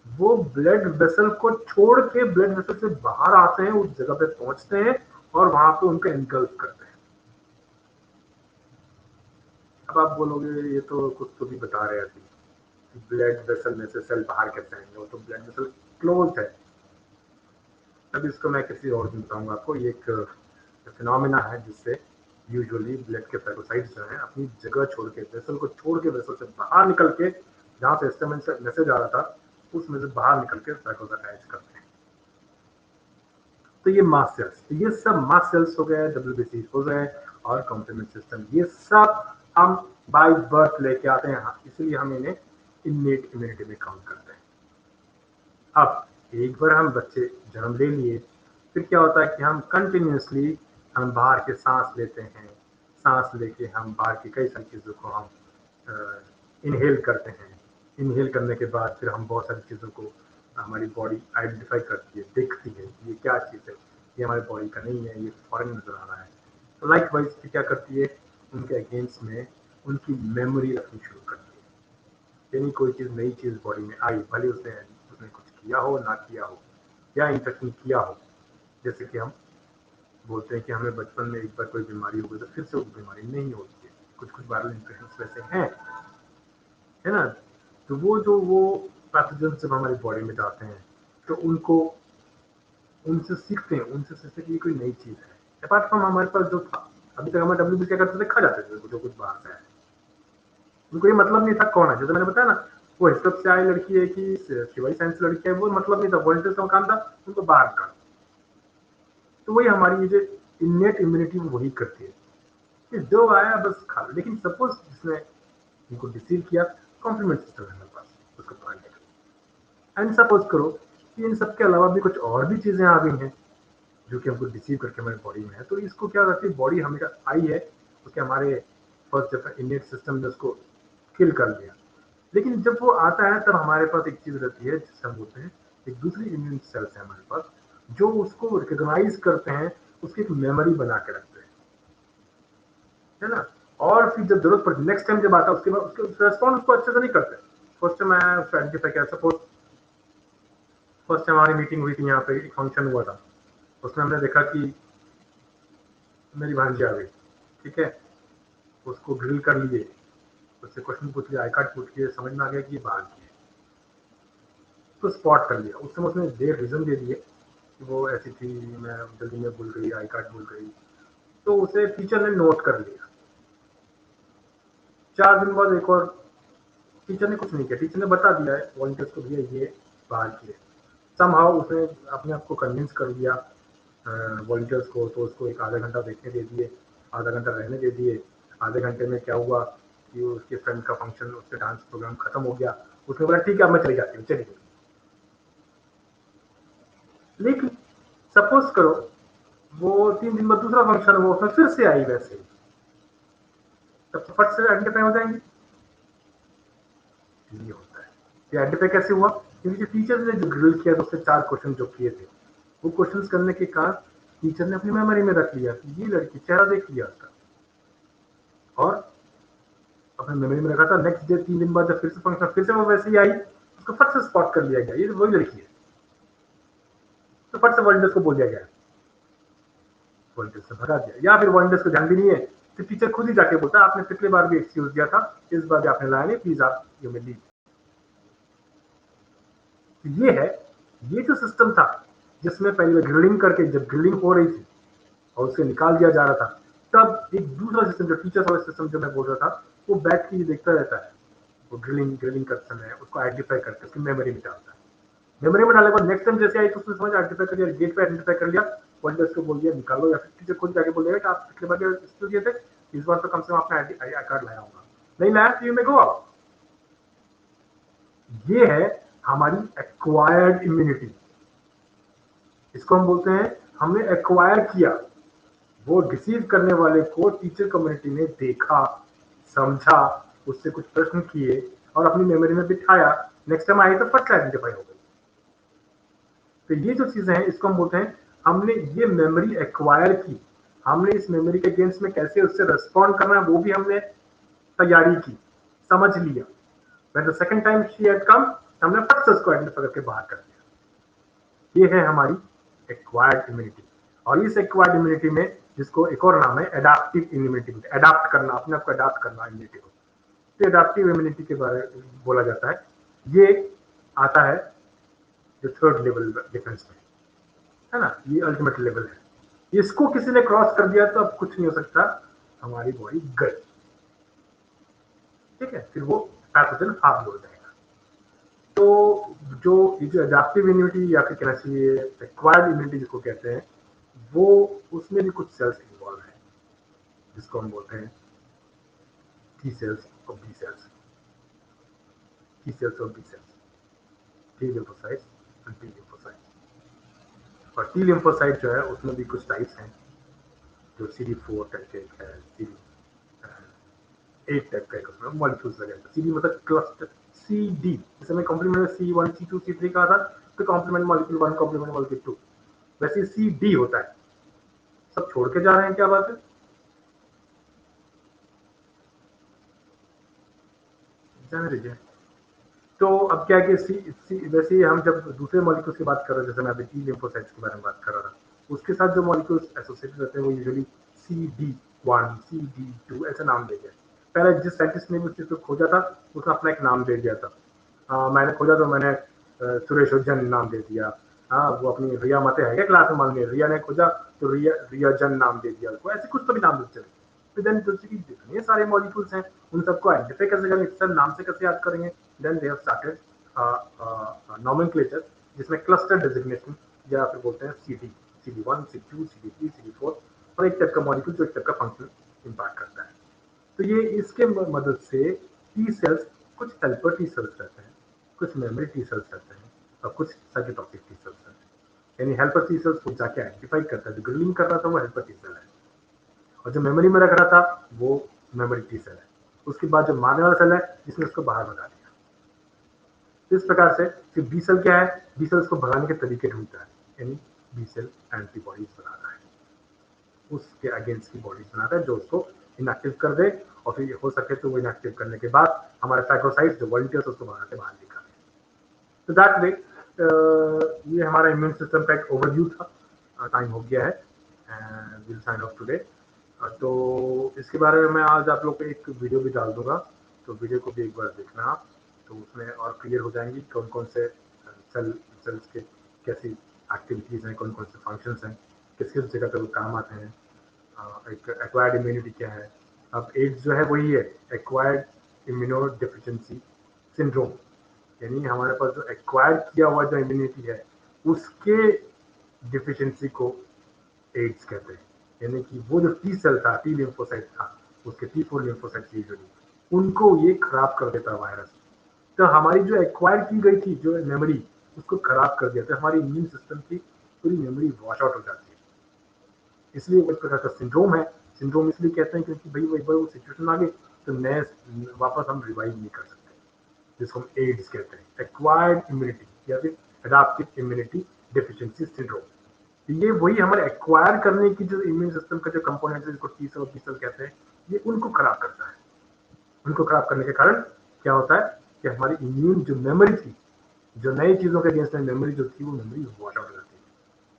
वो ब्लड वेसल को छोड़ के ब्लड वेसल से बाहर आते हैं, उस जगह पे पहुंचते हैं और वहां पे उनको एनगल्फ करते हैं। अब आप बोलोगे ये तो कुछ तो भी बता रहे थे, ब्लड वेसल में से सेल बाहर कैसे आएंगे, वो तो ब्लड वेसल क्लोज है। अब इसको मैं किसी और दिन बताऊंगा आपको। ये एक फिनोमेना है जिससे यूजुअली ब्लड के फैगोसाइट्स जो है अपनी जगह छोड़ के, वेसल को छोड़ के, वेसल से बाहर निकल के, जहां से हिस्टामाइन से मैसेज आ रहा था उसमें से बाहर निकल के फैगोसाइट्स करते हैं। तो ये मास्ट सेल्स, तो ये सब मास्ट सेल्स हो गए, डब्ल्यूबीसी हो गए, और कॉम्प्लीमेंट सिस्टम, ये सब हम बाय बर्थ लेके आते हैं, इसलिए हम इन्हें इननेट इम्यूनिटी में काउंट करते हैं। अब एक बार हम बच्चे जन्म ले लिए, फिर क्या होता है कि हम कंटिन्यूसली हम बाहर के सांस लेते हैं, सांस लेके हम बाहर की कई सारी चीज़ों को हम इनहेल करते हैं, इनहेल करने के बाद फिर हम बहुत सारी चीज़ों को हमारी बॉडी आइडेंटिफाई करती है, देखती है ये क्या चीज़ है, ये हमारी बॉडी का नहीं है, ये फॉरेन नजर आ रहा है। तो लाइक वाइज फिर क्या करती है, उनके अगेंस्ट में उनकी मेमोरी रखनी शुरू करती है, यानी कोई चीज़, नई चीज़ बॉडी में आई, भले उसने उसने कुछ किया हो ना किया हो, या इन्फेक्शन किया हो, जैसे कि हम बोलते हैं कि हमें बचपन में एक बार कोई बीमारी हो गई तो फिर से वो बीमारी नहीं होती है, कुछ कुछ वायरल इन्फेक्शन वैसे हैं, है ना। तो वो पैथोजन जब हमारी बॉडी में जाते हैं तो उनको उनसे सीखते हैं, उनसे सीखते हैं कि ये कोई नई चीज़ है, अपार्ट फ्रॉम हमारे पास जो था अभी तक, हमारे डब्ल्यू क्या करते थे, खा जाते थे जो कुछ बाहर से आए, उनको ये मतलब नहीं था कौन है, जैसे मैंने बताया ना, वो हिस्टोप से आई लड़की है कि शिवाई साइंस लड़की है, वो मतलब नहीं था, वॉलंटियर्स का काम था उनको बाहर निकालना। तो वही हमारी ये जो इन्नेट इम्यूनिटी वो वही करती है कि जो आया बस खा लो। लेकिन सपोज जिसने उनको डिसीव किया, कॉम्प्लीमेंट सिस्टम है हमारे पास, उसको पकड़ने के लिए। एंड सपोज करो कि इन सब के अलावा भी कुछ और भी चीजें आ गई हैं जो कि हमको डिसीव करके हमारी बॉडी में है, तो इसको क्या करती है, बॉडी हमेशा आई है उसके हमारे फर्स्ट जब इन्नेट सिस्टम ने उसको किल कर लिया, लेकिन जब वो आता है तब हमारे पास एक चीज रहती है जिसे हम बोलते हैं, एक दूसरी इम्यून सेल्स है हमारे पास जो उसको रिकॉग्नाइज करते हैं, उसकी एक मेमोरी बना के रखते हैं, है ना। और फिर जब जरूरत पड़ती, नेक्स्ट टाइम जब आता है उसके बाद उसके रेस्पॉन्ड उसको अच्छे से नहीं करते। फर्स्ट टाइम मैं उसको आइडेंटिफाई किया, सपोज फर्स्ट टाइम हमारी मीटिंग हुई थी, यहाँ पे एक फंक्शन हुआ था, उसमें हमने देखा कि मेरी भांजी आ गई, ठीक है, उसको ड्रिल कर लिए, उससे क्वेश्चन पूछ लिया, आई कार्ड पूछ लिए, समझ में आ गया कि ये बाहर की है, तो स्पॉट कर लिया। उस समय उसने देर रीजन दे दिए कि वो ऐसी थी, मैं जल्दी में भूल गई, आई कार्ड भूल गई, तो उसे टीचर ने नोट कर लिया। 4 दिन बाद एक और, टीचर ने कुछ नहीं किया, टीचर ने बता दिया है वॉलंटियर्स को, भैया ये बाहर की है। समहाउ उसने अपने आप को कन्विंस कर लिया वॉलंटियर्स को, तो उसको एक आधा घंटा देखने दे दिए, आधा घंटा रहने दे दिए, आधे घंटे में क्या हुआ कि उसके फ्रेंड का फंक्शन, उसके डांस प्रोग्राम खत्म हो गया, उसने बोला ठीक है अब मैं चली जाती हूँ, चली गई। लेकिन सपोज करो वो 3 दिन बाद दूसरा फंक्शन हुआ, उसमें फिर से आई वैसे ही, तब तो फट से आइडेंटिफाई हो जाएंगे। ये होता है। ये आइडेंटिफाई कैसे हुआ? क्योंकि जो टीचर ने जो ग्रिल किया था उससे 4 क्वेश्चन जो किए थे, वो क्वेश्चन करने के कारण टीचर ने अपनी मेमोरी में रख लिया कि ये लड़की, चेहरा देख लिया उसका और अपने मेमोरी में रखा था। नेक्स्ट डे 3 दिन बाद जब फिर से फंक्शन, फिर से वो वैसे ही आई, उसको फट से स्पॉट कर लिया गया, ये वही लड़की है, तो फट से वॉलंटियर्स को बोल दिया गया, वॉलंटियर्स से भगा दिया। या फिर वॉलंटियर्स को ध्यान भी नहीं है तो टीचर खुद ही जाके बोलता आपने पिछले बार भी एक्सक्यूज दिया था, इस बार भी आपने लाया नहीं, प्लीज आप यू मे लीव। ये है, ये जो सिस्टम था जिसमें पहले ग्रिलिंग करके, जब ग्रिलिंग हो रही थी और उसे निकाल दिया जा रहा था, तब एक दूसरा सिस्टम जो टीचर्स वाला सिस्टम जो मैं बोल रहा था, वो बैठ के ये देखता रहता है, वो ग्रिलिंग करते समय उसको आइडेंटिफाई करके उसकी मेमोरी में डालता है। मेमोरी में डालने के बाद नेक्स्ट टाइम जैसे आई तो उसने समझ आइडेंटिफाई कर लिया, गेट पे आइडेंटिफाई कर लिया, वॉलंटियर्स को बोल दिया निकालो, या फिर टीचर खुद जाके बोल देगा कि आप पिछले बार स्कूल गए थे, इस बार तो कम से कम आपने आई कार्ड लाया होगा, नहीं लाया तो यू मे गो आउट। ये है हमारी एक्वायर्ड इम्यूनिटी, इसको हम बोलते हैं हमने एक्वायर किया। वो डिसीव करने वाले को टीचर कम्युनिटी ने देखा, समझा, उससे कुछ प्रश्न किए और अपनी मेमोरी में बिठाया, नेक्स्ट टाइम आई तो फट आइडेंटिफाई हो गई। तो ये जो चीजें हैं इसको हम बोलते हैं हमने ये मेमोरी एक्वायर की, हमने इस मेमोरी के अगेंस्ट में कैसे उससे रेस्पॉन्ड करना है वो भी हमने तैयारी की, समझ लिया। When the second time she had come, हमने फट से उसको आइडेंटिफाई करके बाहर कर दिया। ये है हमारी एक्वायर्ड इम्यूनिटी। और इस एक्वायर्ड इम्यूनिटी में जिसको एक और नाम है एडाप्टिव इम्यूनिटी, एडाप्ट करना, अपने आप को एडाप्ट करना इम्यूनिटी को, तो एडाप्टिव इम्यूनिटी के बारे में बोला जाता है। ये आता है जो थर्ड लेवल डिफेंस में, है ना, ये अल्टीमेट लेवल है। इसको किसी ने क्रॉस कर दिया तो अब कुछ नहीं हो सकता, हमारी बॉडी गई, ठीक है, फिर वो पैथोजन हावी हो जाएगा। तो जो एडाप्टिव इम्यूनिटी या फिर कहना चाहिए एक्वायर्ड इम्यूनिटी जिसको कहते हैं, वो उसमें भी कुछ सेल्स इन्वॉल्व है जिसको हम बोलते हैं टी सेल्स और बी सेल्स, टी सेल्स और बी सेल्स, टी लिम्फोसाइट्स और बी लिम्फोसाइट्स। और टी लिम्फोसाइट जो है उसमें भी कुछ टाइप्स हैं, जो CD4 टाइप के है, CD8 टाइप का उसमें मॉलिक्यूल्स लगे हैं। CD मतलब क्लस्टर, CD जैसे मैं कॉम्प्लीमेंट C1 C2 C3 कहा था, तो कॉम्प्लीमेंट मॉलिक्यूल 1 कॉम्प्लीमेंट मॉलिक्यूल 2, वैसे CD होता है। सब छोड़ के जा रहे हैं, क्या बात है? जाने दीजिए। तो अब क्या है कि वैसे ही हम जब दूसरे मॉलिक्यूल्स की बात कर रहे हैं, जैसे मैं अभी टी लिम्फोसाइट्स के बारे में बात कर रहा था, उसके साथ जो मॉलिक्यूल्स एसोसिएटेड रहते हैं वो यूजुअली CD1 CD2 ऐसे नाम देते हैं। पहले जिस साइंटिस्ट ने भी उस चीज को खोजा था उसने अपना एक नाम दे दिया था। मैंने खोजा तो मैंने सुरेश उज्जैन नाम दे दिया। हाँ, वो अपनी रिया मते है क्या क्लास में, मान लिया रिया ने खोजा तो रिया जन नाम दे दिया उसको, ऐसे कुछ तो भी नाम देते हैं। तो देन जितने सारे मॉलिक्यूल्स हैं उन सबको आइडेंटिफाई कैसे करेंगे, सर नाम से कैसे याद करेंगे? Then they have started nomenclature जिसमें क्लस्टर डेजिग्नेशन, या फिर बोलते हैं CD1 CD2 CD3 CD4, और एक टाइप का मॉलिक्यूल जो एक टाइप का फंक्शन इम्पैक्ट करता है। तो ये इसके मदद से टी सेल्स, कुछ हेल्पर टी सेल्स रहते हैं, कुछ मेमोरी टी सेल्स रहते हैं और कुछ साइटोटॉक्सिक टी सेल्स रहते हैं। यानी हेल्पर टी सेल्स को जाके आइडेंटिफाई करता है, जो ग्रिलिंग कर रहा था वो हेल्पर टी सेल है, और जो मेमोरी में रख रहा था वो मेमोरी टी सेल है। उसके बाद जो मारने वाला सेल है जिसने उसको बाहर भगा दिया। इस प्रकार से फिर बी सेल क्या है, बी सेल उसको भगाने के तरीके ढूंढता है, यानी बी सेल एंटीबॉडीज बनाता है, उसके अगेंस्ट की बॉडीज बनाता है जो उसको इनएक्टिव कर दे, और फिर हो सके तो वो इनएक्टिव करने के बाद हमारे फैगोसाइट्स जो वॉलंटियर्स उसको भगा के बाहर निकाले। तो दैट वे ये हमारा इम्यून सिस्टम का एक ओवरव्यू था। टाइम हो गया है, विल साइन ऑफ टुडे। तो इसके बारे में मैं आज आप लोग को एक वीडियो भी डाल दूंगा, तो वीडियो को भी एक बार देखना आप, तो उसमें और क्लियर हो जाएंगी कौन कौन से सेल्स के कैसी एक्टिविटीज़ हैं, कौन कौन से फंक्शंस हैं, किस किस जगह पर वो काम आते हैं, एक एक्वायर्ड इम्यूनिटी क्या है। अब एड्स जो है वही है, एक्वायर्ड इम्यूनो डिफिशिएंसी सिंड्रोम, यानी हमारे पास जो एक्वायर किया हुआ जो इम्यूनिटी है उसके डिफिशिएंसी को एड्स कहते हैं। यानी कि वो जो टी सेल था, टी लिम्फोसाइट था, उसके T4 लिम्फोसाइट यूजुअली, उनको ये खराब कर देता है वायरस। तो हमारी जो एक्वायर की गई थी जो मेमोरी, उसको खराब कर दिया, तो हमारी इम्यून सिस्टम की पूरी मेमोरी वॉश आउट हो जाती है। इसलिए वो एक प्रकार का सिंड्रोम है। सिंड्रोम इसलिए कहते हैं क्योंकि भाई वो एक बार वो सिचुएशन आ गई तो नए वापस हम रिवाइव नहीं कर सकते, जिसको हम एड्स कहते हैं, एक्वायर्ड इम्यूनिटी या फिर एडाप्टिव इम्यूनिटी डेफिशिएंसी सिंड्रोम। तो ये वही हमारे एक्वायर करने की जो इम्यून सिस्टम का जो कंपोनेंट है, जिसको टी सेल और बी सेल कहते हैं, ये उनको खराब करता है। उनको खराब करने के कारण क्या होता है कि हमारी इम्यून जो मेमोरी थी, जो नई चीजों के अगेंस्ट में मेमोरी जो थी, वो मेमोरी वॉश आउट हो जाती है।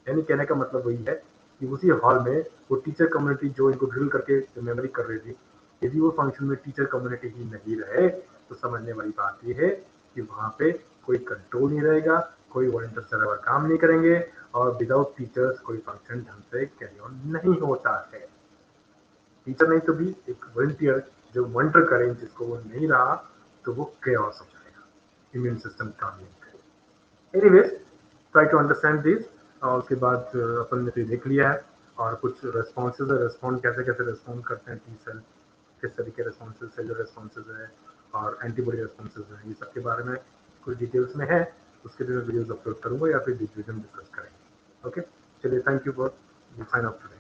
यानी कहने का मतलब वही है कि उसी हॉल में वो टीचर कम्युनिटी जो इनको ड्रिल करके मेमोरी कर रही थी, यदि वो फंक्शन में टीचर कम्युनिटी ही नहीं रहे तो समझने वाली बात ये है कि वहां पे कोई कंट्रोल नहीं रहेगा, कोई वॉलंटियर सर्वर काम नहीं करेंगे, और विदाउट टीचर्स कोई फंक्शन ढंग से कैरी ऑन नहीं होता है। टीचर नहीं तो भी एक वॉलंटियर जो मॉनिटर करें, जिसको वो नहीं रहा तो वो chaos हो जाएगा, इम्यून सिस्टम काम नहीं करेगा। Anyways, try to understand this. और उसके बाद अपन ने तो देख लिया है, और कुछ रेस्पॉन्सेज है, रेस्पॉन्ड कैसे कैसे रेस्पॉन्ड करते हैं टी सेल, किस तरीके रेस्पॉन्सेज, सेलुलर रेस्पॉन्सेज है और एंटीबॉडी रेस्पॉन्सेज है, ये सब के बारे में कुछ डिटेल्स में है, उसके लिए मैं वीडियोज अपलोड करूंगा या फिर डिस्कस करेंगे। ओके, चलिए, thank you for sign off today.